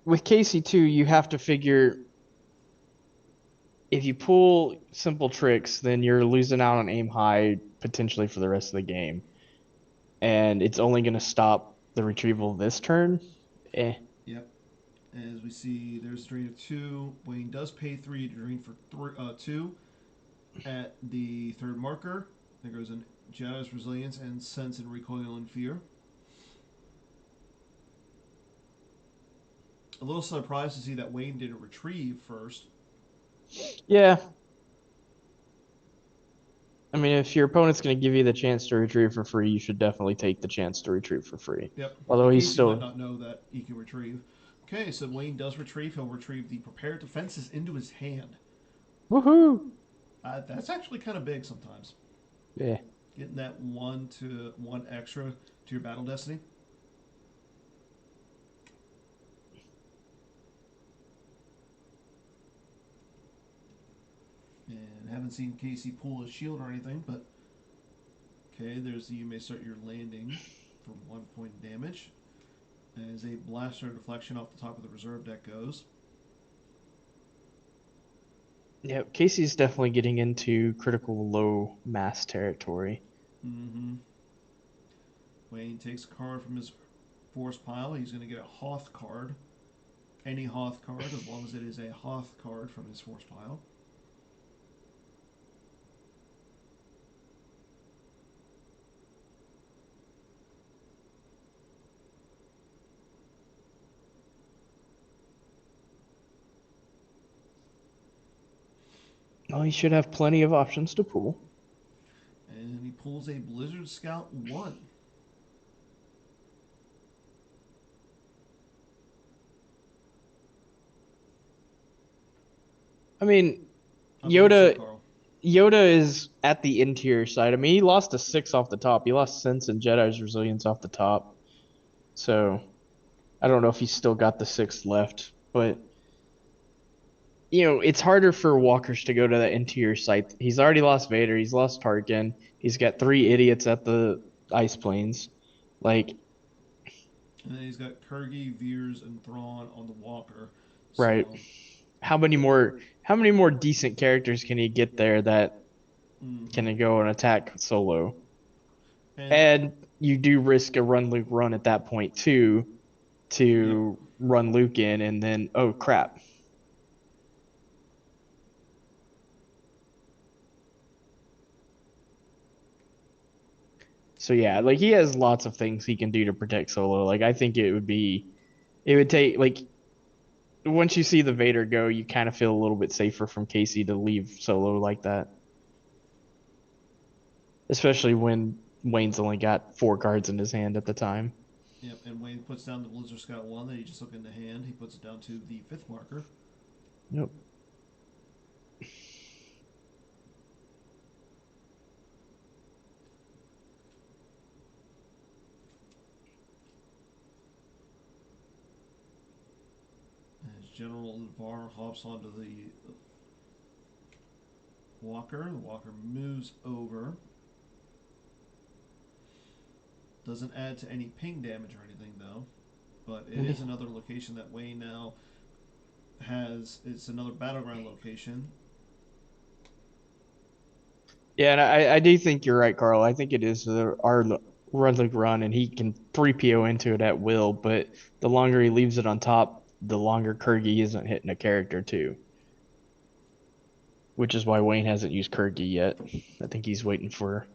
with Casey too, you have to figure if you pull simple tricks, then you're losing out on aim high potentially for the rest of the game. And it's only going to stop the retrieval this turn. Eh. Yep. As we see, there's a drain of 2. Wayne does pay 3 to drain for 2 at the third marker. There goes an Jedi's Resilience and Sense and Recoil and Fear. A little surprised to see that Wayne didn't retrieve first. Yeah. I mean, if your opponent's going to give you the chance to retrieve for free, you should definitely take the chance to retrieve for free. Yep. Although And he's Casey might still. not know that he can retrieve. Okay, so Wayne does retrieve. He'll retrieve the prepared defenses into his hand. Woohoo! That's actually kind of big sometimes. Yeah. Getting that 1 extra to your battle destiny. And haven't seen Casey pull his shield or anything, but okay, there's the you may start your landing for 1 point damage. as a blaster deflection off the top of the reserve deck goes. Yeah, Casey's definitely getting into critical low mass territory. Mm-hmm. Wayne takes a card from his force pile. He's going to get a Hoth card. Any Hoth card, as long as it is a Hoth card from his force pile. Oh, he should have plenty of options to pull. And he pulls a Blizzard Scout 1. I mean, I believe so, Yoda Carl. Yoda is at the interior side. I mean, he lost a six off the top. He lost Sense and Jedi's Resilience off the top. So I don't know if he's still got the six left, but it's harder for walkers to go to that interior site. He's already lost Vader. He's lost Tarkin. He's got three idiots at the ice planes. Like, And then he's got Kurgi, Veers, and Thrawn on the Walker. right. So, How many more decent characters can he get there that mm-hmm. can go and attack solo? And, And you do risk a run Luke run at that point too, yep. to run Luke in and then oh crap. So yeah, like he has lots of things he can do to protect solo. Like I think it would take like once you see the Vader go, you kind of feel a little bit safer from Casey to leave solo like that. Especially when Wayne's only got four cards in his hand at the time. Yep, and Wayne puts down the Blizzard Scout 1 that he just took in the hand. He puts it down to the 5th marker. Yep. As General Var hops onto the Walker, the Walker moves over. Doesn't add to any ping damage or anything, though. But it is another location that Wayne now has. It's another battleground location. Yeah, and I do think you're right, Carl. I think it is our run like run, and he can 3PO into it at will. But the longer he leaves it on top, the longer Kurgi isn't hitting a character too. Which is why Wayne hasn't used Kurgi yet. I think he's waiting for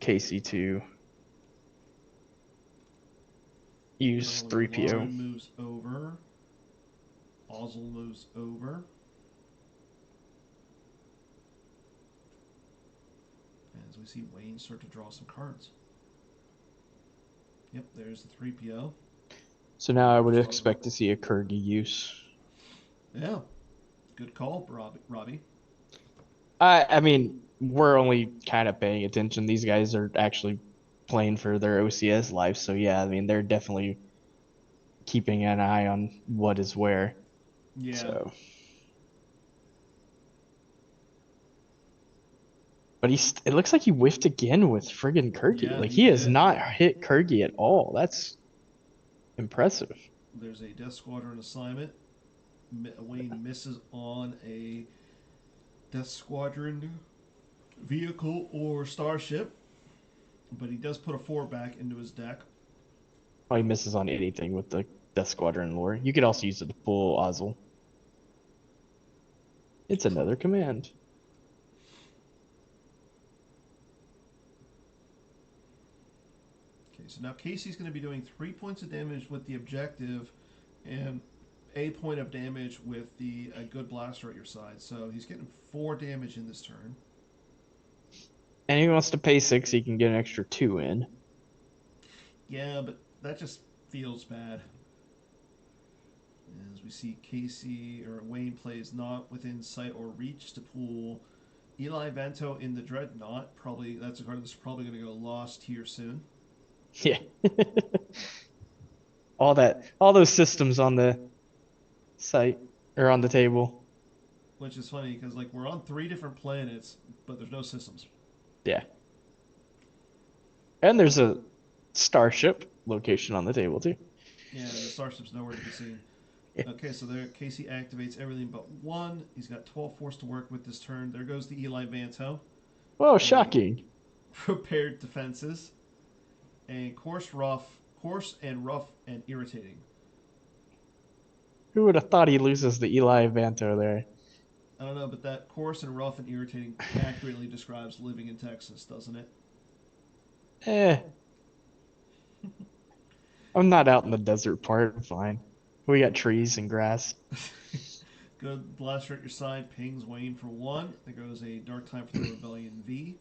Casey to use General 3PO. Yavaren moves over. Ozzel moves over. As we see Wayne start to draw some cards. Yep, there's the 3PO. So now I would expect to see a Kurgi use. Yeah, good call, Robbie. I mean, we're only kind of paying attention. These guys are actually playing for their OCS life, so yeah, I mean they're definitely keeping an eye on what is where. Yeah, So, but it looks like he whiffed again with friggin' Kirky. yeah, Like he he has did. not hit Kirky at all. That's impressive. There's a Death Squadron assignment. Wayne misses on a Death Squadron vehicle or starship, but he does put a 4 back into his deck. Oh, he misses on anything with the Death Squadron lore. You could also use it to pull Ozzel. It's another command. Okay, so now Casey's going to be doing 3 points of damage with the objective and a point of damage with the good blaster at your side. So he's getting 4 damage in this turn. And he wants to pay six, he can get an extra two in. Yeah, but that just feels bad. As we see Casey or Wayne plays not within sight or reach to pull Eli Vento in the Dreadnought. Probably that's a card that's probably going to go lost here soon. Yeah. all those systems on the site or on the table. Which is funny because like we're on 3 different planets, but there's no systems. Yeah. And there's a starship. location on the table too. Yeah, the starship's nowhere to be seen. Yeah. Okay, so there Casey activates everything but one. He's got 12 force to work with this turn. There goes the Eli Vanto. Well, A shocking. prepared defenses. And coarse and rough and irritating. Who would have thought he loses the Eli Vanto there? I don't know, but that coarse and rough and irritating accurately describes living in Texas, doesn't it? Eh, I'm not out in the desert part. I'm fine. We got trees and grass. Good blaster at your side, pings Wayne for one. There goes a Dark Time for the Rebellion V.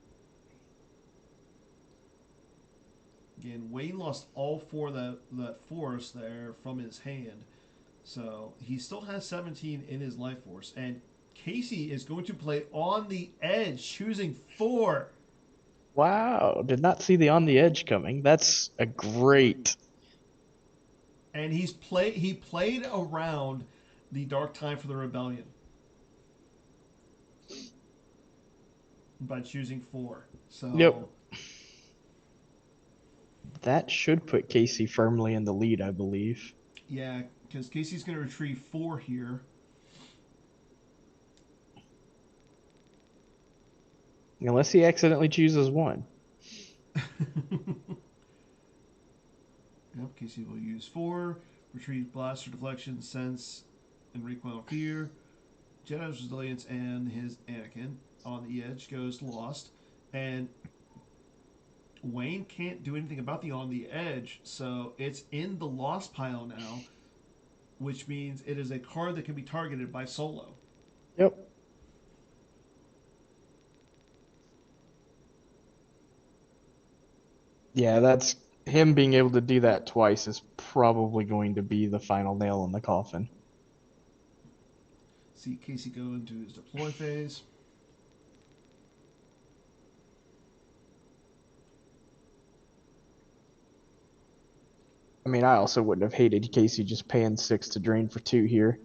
Again, Wayne lost all four of that force there from his hand. So he still has 17 in his life force. And Casey is going to play on the edge, choosing four. Wow, did not see the on the edge coming. That's a great. And he played around the Dark Time for the Rebellion by choosing four. Yep, So that should put Casey firmly in the lead, I believe. yeah, because Casey's going to retrieve four here. Unless he accidentally chooses one. Yep, Casey will use four. Retrieve blaster deflection, sense, and recoil fear. Jedi's resilience and his Anakin on the edge goes lost. And Wayne can't do anything about the on the edge, so it's in the lost pile now, which means it is a card that can be targeted by Solo. Yep. Yeah, that's him being able to do that twice is probably going to be the final nail in the coffin. See Casey go into his deploy phase. I mean, I also wouldn't have hated Casey just paying 6 to drain for 2 here.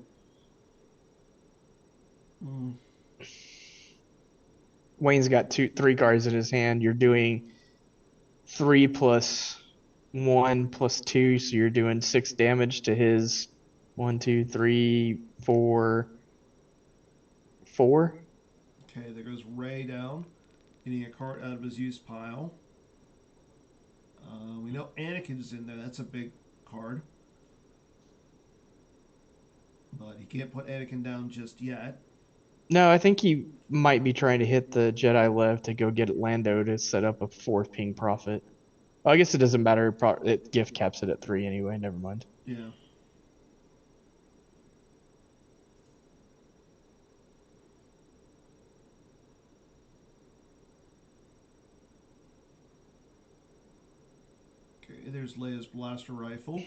Mm. Wayne's got 3 cards in his hand. You're doing 3 plus 1 plus 2, so you're doing 6 damage to his 1, 2, 3, 4, 4. Okay, there goes Ray down, getting a card out of his use pile. We know Anakin's in there. That's a big card. But he can't put Anakin down just yet. No, I think he might be trying to hit the Jedi Lev to go get Lando to set up a 4th ping profit. Well, I guess it doesn't matter. It gift caps it at 3 anyway. Never mind. Yeah. Okay, there's Leia's blaster rifle.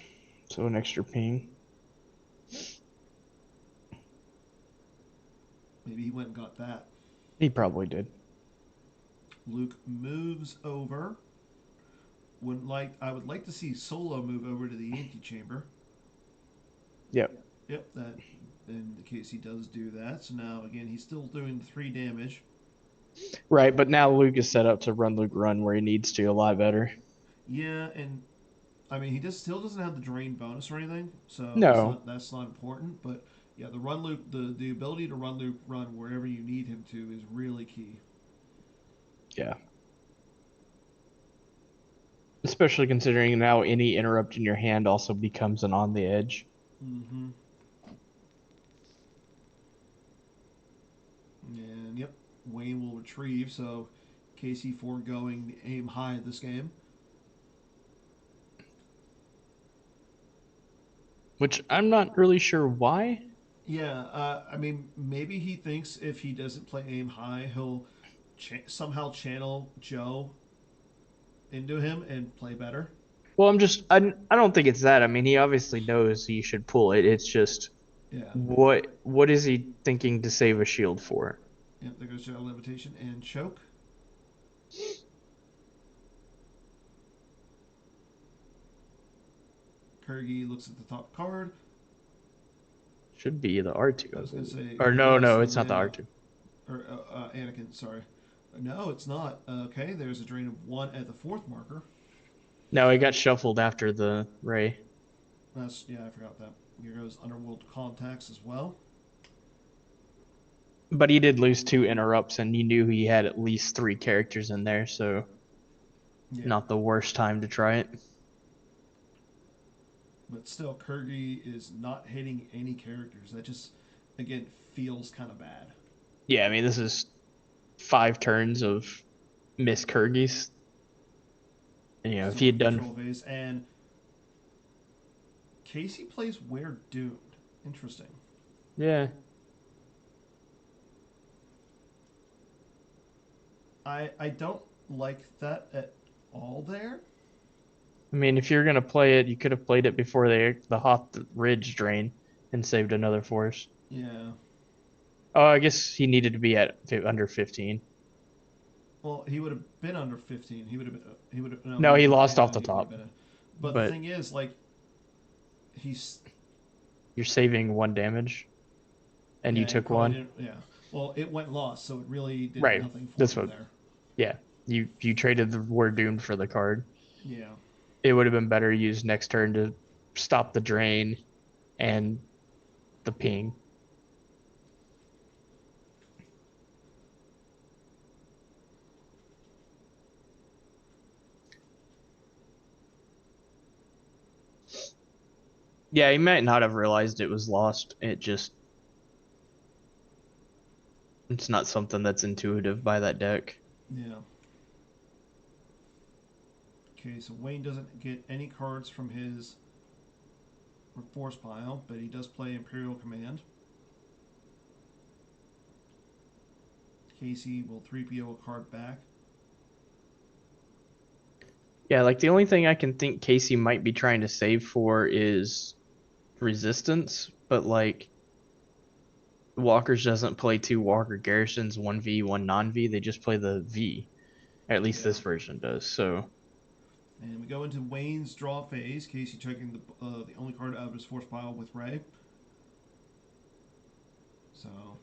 So an extra ping. Maybe he went and got that. He probably did. Luke moves over. I would like to see Solo move over to the antechamber. Yep. Yep, that in case he does do that. So now again he's still doing 3 damage. Right, but now Luke is set up to run Luke run where he needs to a lot better. Yeah, and I mean he still doesn't have the drain bonus or anything, so No. that's not important. But yeah, the run Luke the ability to run Luke run wherever you need him to is really key. Yeah. Especially considering now any interrupt in your hand also becomes an on the edge. Mm-hmm. And yep, Wayne will retrieve. So Casey foregoing aim high this game. Which I'm not really sure why. Yeah, I mean, maybe he thinks if he doesn't play aim high, he'll somehow channel Joe into him and play better. Well, I don't think it's that. I mean, he obviously knows he should pull it. It's just Yeah. what is he thinking to save a shield for? Yep, there goes Shadow Levitation and Choke. Kurgi looks at the top card. Should be the R2, I I was going to believe. say, Or no, it's no, the it's not the Lando. R2. Or Anakin, sorry. No, it's not. Okay, there's a drain of 1 at the 4th marker. No, he got shuffled after the Ray. That's yeah, I forgot that. Here goes Underworld Contacts as well. But he did lose two interrupts, and you knew he had at least three characters in there, so Yeah, not the worst time to try it. but still, Kirby is not hitting any characters. That just again feels kind of bad. Yeah, I mean, this is 5 turns of Miss Kyrgyz. And, if he Still had in done, control phase, and Casey plays Where Doomed. Interesting. yeah, I don't like that at all there. I mean, if you're gonna play it, you could have played it before the Hoth Ridge drain and saved another force. Yeah. Oh, I guess he needed to be at under 15. Well, he would have been under 15. He would have been. He would have. No, he No, would he have been. lost off Yeah, the he would have top, been. But the but thing is, like, he's. you're saving 1 damage, and you Yeah, he took probably one. didn't. Yeah. Well, it went lost, so it really did Right. nothing for That's him what. there. Yeah. You traded the We're Doomed for the card. Yeah. It would have been better used next turn to stop the drain and the ping. Yeah, he might not have realized it was lost. It's not something that's intuitive by that deck. Yeah. Okay, so Wayne doesn't get any cards from his force pile, but he does play Imperial Command. Casey will 3PO a card back. Yeah, like the only thing I can think Casey might be trying to save for is resistance, but like Walker's doesn't play two Walker Garrisons, one V, one non V. They just play the V. At least Yeah. this version does. So And we go into Wayne's draw phase. Casey checking the only card out of his force pile with Ray. So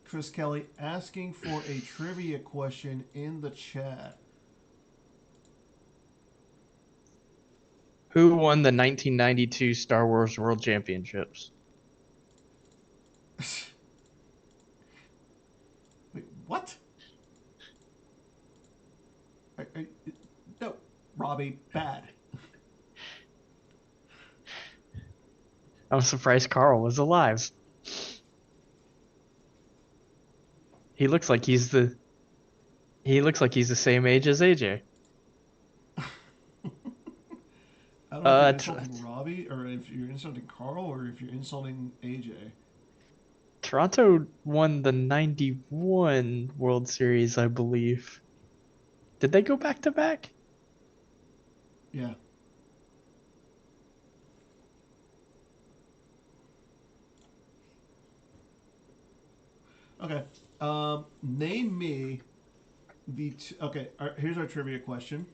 Chris Kelly asking for a trivia question in the chat. who won the 1992 Star Wars World Championships? Wait, what? No, Robbie, bad. I'm surprised Carl was alive. He looks like he's the same age as AJ. I don't know if you're Uh, insulting Robbie or if you're insulting Carl or if you're insulting AJ. Toronto won the 91 World Series, I believe. Did they go back to back? Yeah. Okay. Name me okay. Here's our trivia question.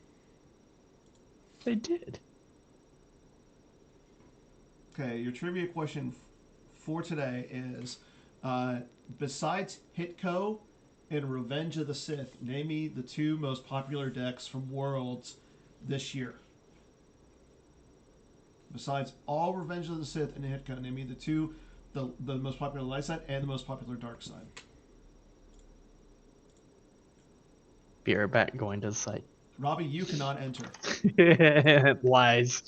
They did. Okay, your trivia question for today is besides Hitco and Revenge of the Sith, name me the two most popular decks from Worlds this year. Besides all Revenge of the Sith and Hitco, name me the most popular light side and the most popular dark side. Be right back. Going to the site. Robbie, you cannot enter. Lies.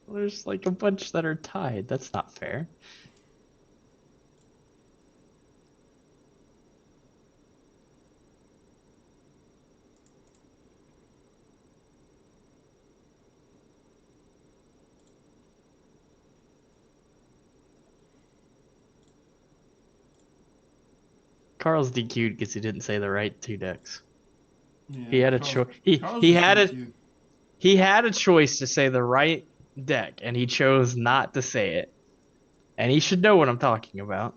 There's like a bunch that are tied. That's not fair. Carl's DQ'd because he didn't say the right two decks. He Yeah, had a Carl's choice. He Carl's he just had a DQ. he had a choice to say the right deck, and he chose not to say it. And he should know what I'm talking about.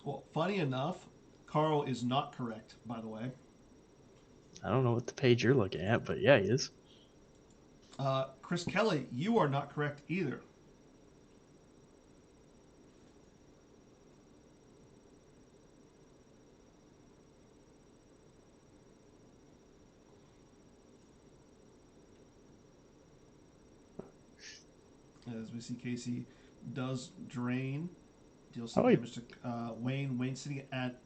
Well, funny enough, Carl is not correct, by the way. I don't know what the page you're looking at, but yeah, he is. Chris Kelly, you are not correct either. As we see, Casey does drain, deals some Oh, wait. damage to Wayne. Wayne sitting at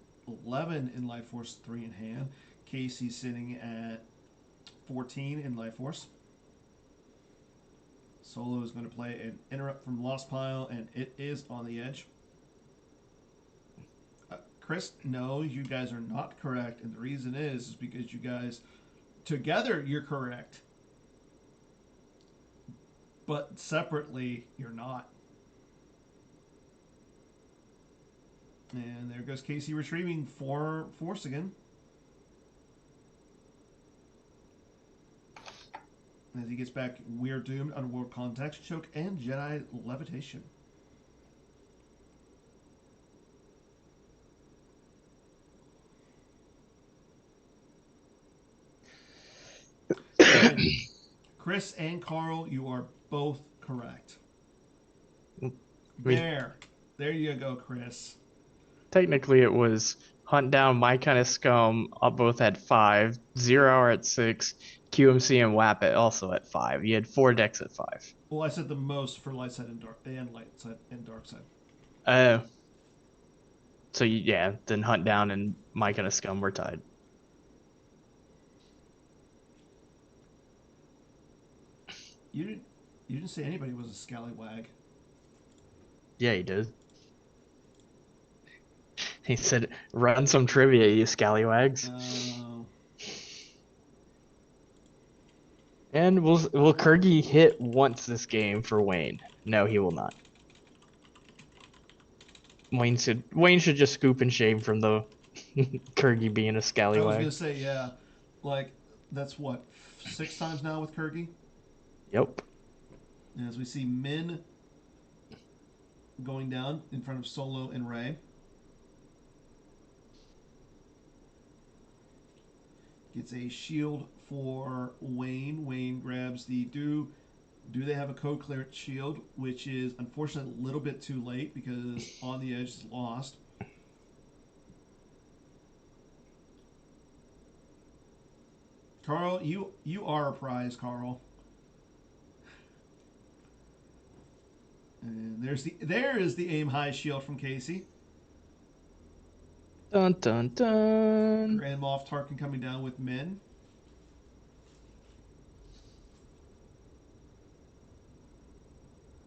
11 in life force, 3 in hand. Casey sitting at 14 in life force. Solo is going to play an interrupt from Lost Pile, and it is on the edge. Chris, no, you guys are not correct, and the reason is because you guys together you're correct, but separately you're not. And there goes Casey retrieving for force again. As he gets back, we're doomed, underworld context, choke, and Jedi levitation. And Chris and Carl, you are both correct. I mean, There you go, Chris. technically, it was Hunt Down, My Kind of Scum, both at 5, Zero Hour at 6, QMC and WAP also at 5. You had 4 decks at 5. Well, I said the most for light side and light side and dark side. Uh, so yeah, then Hunt Down and My Kind of Scum were tied. You didn't. You didn't say anybody was a scallywag. Yeah, he did. He said, "Run some trivia, you scallywags." Uh, And will Kirgy hit once this game for Wayne? No, he will not. Wayne should just scoop and shame from the Kirgy being a I was scallywag. gonna say yeah, like that's what 6 times now with Kirky. Yep. As we see Min going down in front of Solo and Ray. Gets a shield for Wayne. Wayne grabs the do. Do they have a code clearance shield? Which is unfortunately a little bit too late because on the edge is lost. Carl, you are a prize, Carl. And there is the aim high shield from Casey. Dun dun dun. Grand Moff Tarkin coming down with Min.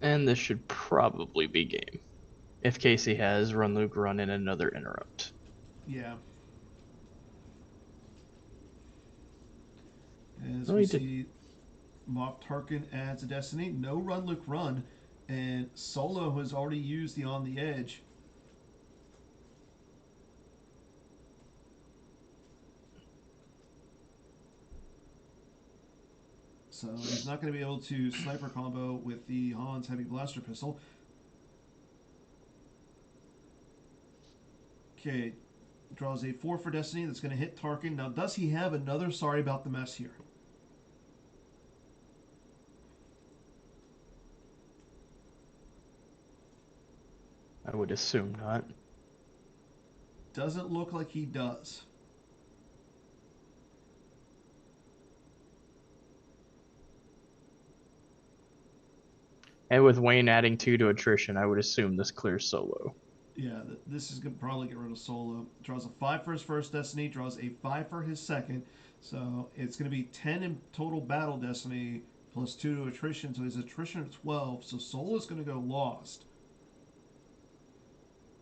And this should probably be game. If Casey has Run Luke run in another interrupt. Yeah. As No, we he did. see Moff Tarkin adds a Destiny. No Run Luke Run. And Solo has already used the On the Edge. So he's not going to be able to sniper combo with the Han's Heavy Blaster Pistol. Okay, draws a 4 for Destiny that's going to hit Tarkin. Now, does he have another Sorry About the Mess here? I would assume not. Doesn't look like he does. And with Wayne adding 2 to attrition, I would assume this clears Solo. Yeah, this is going to probably get rid of Solo. Draws a 5 for his first Destiny, draws a 5 for his second. So it's going to be 10 in total battle Destiny plus 2 to attrition. So his attrition at 12. So Solo's going to go lost.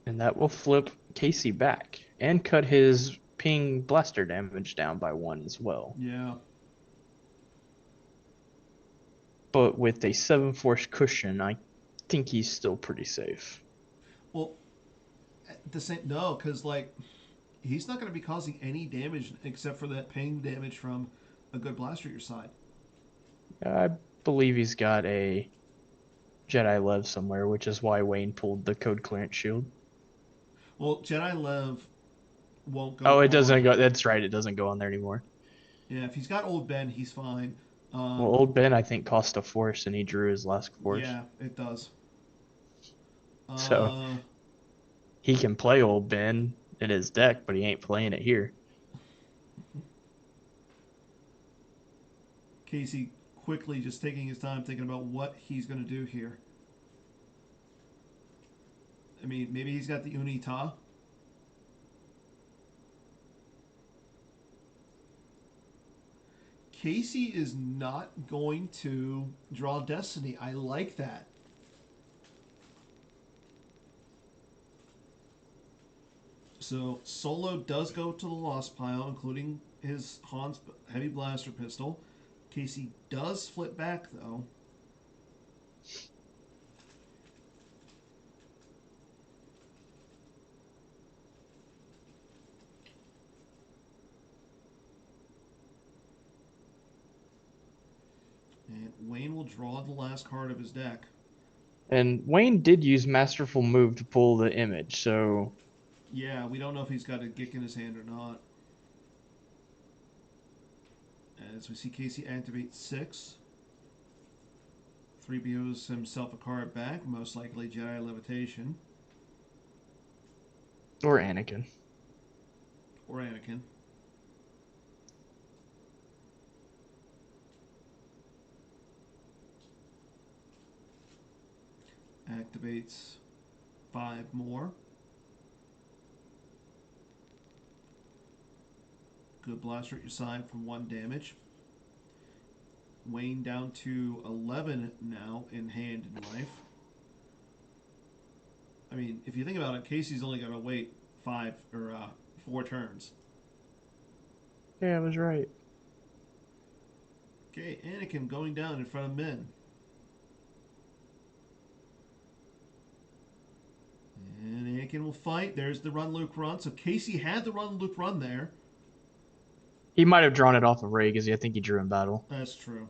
And that will flip Casey back and cut his ping blaster damage down by 1 as well. Yeah. But with a 7 force cushion, I think he's still pretty safe. Well, the same no, because like he's not going to be causing any damage except for that ping damage from a good blaster at your side. I believe he's got a Jedi Lev somewhere, which is why Wayne pulled the code clearance shield. Well, Jedi Lev won't go Oh, it doesn't on. go. That's right. It doesn't go on there anymore. Yeah, if he's got Old Ben, he's fine. Well, Um, old Ben, I think, cost a force, and he drew his last force, yeah, it does. so Uh, he can play old Ben in his deck, but he ain't playing it here. Casey quickly just taking his time thinking about what he's going to do here. I mean, maybe he's got the Unita. Casey is not going to draw Destiny. I like that. So Solo does go to the lost pile, including his Han's heavy blaster pistol. Casey does flip back though. And Wayne will draw the last card of his deck. And Wayne did use Masterful Move to pull the image, so Yeah, we don't know if he's got a Gick in his hand or not. As we see Casey activate 6. 3POs himself a card back, most likely Jedi Levitation. or Anakin. Or Anakin. Activates 5 more. Good blaster at your side for 1 damage. Wayne down to 11 now in hand and life. I mean, if you think about it, Casey's only got to wait 4 turns. Yeah, I was right. Okay, Anakin going down in front of Min. And Anakin will fight. There's the run Luke run. So Casey had the run Luke run there. He might have drawn it off of Ray because I think he drew in battle. That's true.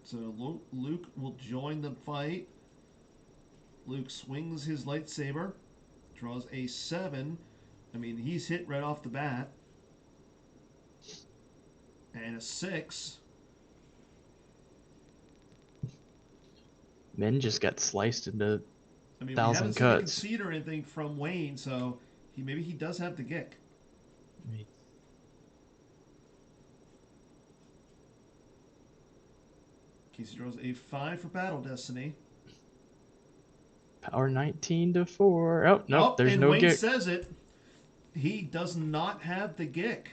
So Luke will join the fight. Luke swings his lightsaber, draws a 7. I mean, he's hit right off the bat. And a 6. Min just got sliced into I mean, we haven't thousand seen a cuts. concede or anything from Wayne, so maybe he does have the Gick. Casey draws a 5 for Battle Destiny. Power 19 to 4. Oh, nope, Oh, there's and no Wayne Gick. says it. He does not have the Gick.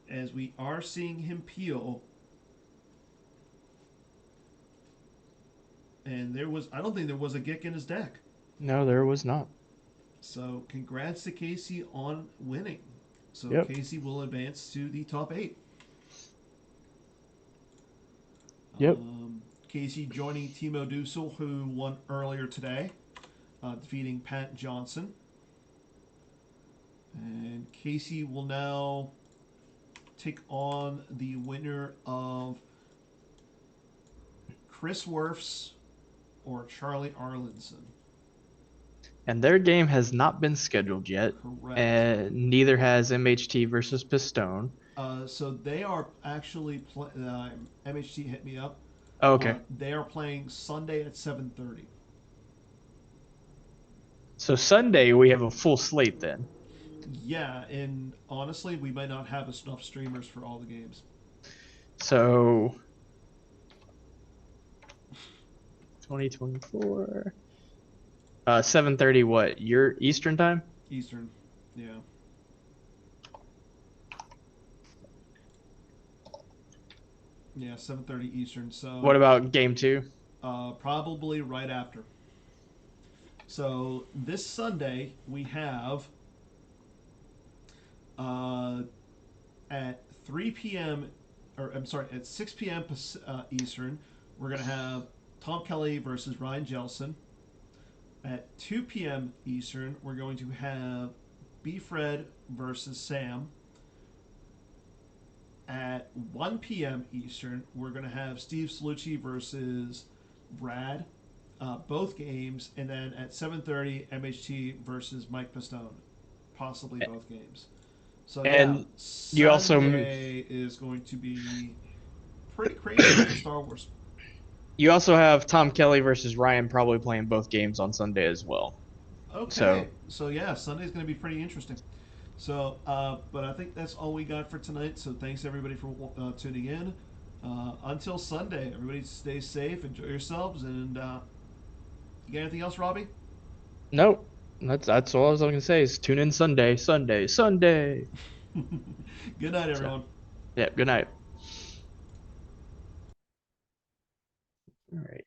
As we are seeing him peel. And I don't think there was a Gick in his deck. No, there was not. So congrats to Casey on winning. So Yep. Casey will advance to the top 8. Yep. Casey joining Timo Dusel, who won earlier today, defeating Pat Johnson. And Casey will now take on the winner of Chris Werfs or Charlie Arlinson. And their game has not been scheduled yet. Correct. And neither has MHT versus Pistone. So they are actually MHT hit me up. Oh, okay. They are playing Sunday at 7:30. So Sunday we have a full slate then. Yeah, and honestly, we might not have enough streamers for all the games. So 2024. 7:30 what? Your Eastern time? Eastern. Yeah. Yeah, 7:30 Eastern. So What about game 2? probably right after. So this Sunday we have at 3 p.m. or I'm sorry, at 6 p.m. Eastern, we're gonna have Tom Kelly versus Ryan Jelson. At 2 p.m. Eastern, we're going to have B-Fred versus Sam. At 1 p.m. Eastern, we're going to have Steve Salucci versus Brad, both games, and then at 7:30 MHT versus Mike Pistone, possibly both games. So yeah, And you also Sunday is going to be pretty crazy for Star Wars. you also have Tom Kelly versus Ryan probably playing both games on Sunday as well. Okay, So so yeah, Sunday's going to be pretty interesting. So, but I think that's all we got for tonight. So thanks everybody for tuning in. Until Sunday, everybody stay safe, enjoy yourselves, and you got anything else, Robbie? no, that's all I was gonna say is tune in Sunday, Sunday, Sunday. Good night, So everyone. yeah, good night. All right.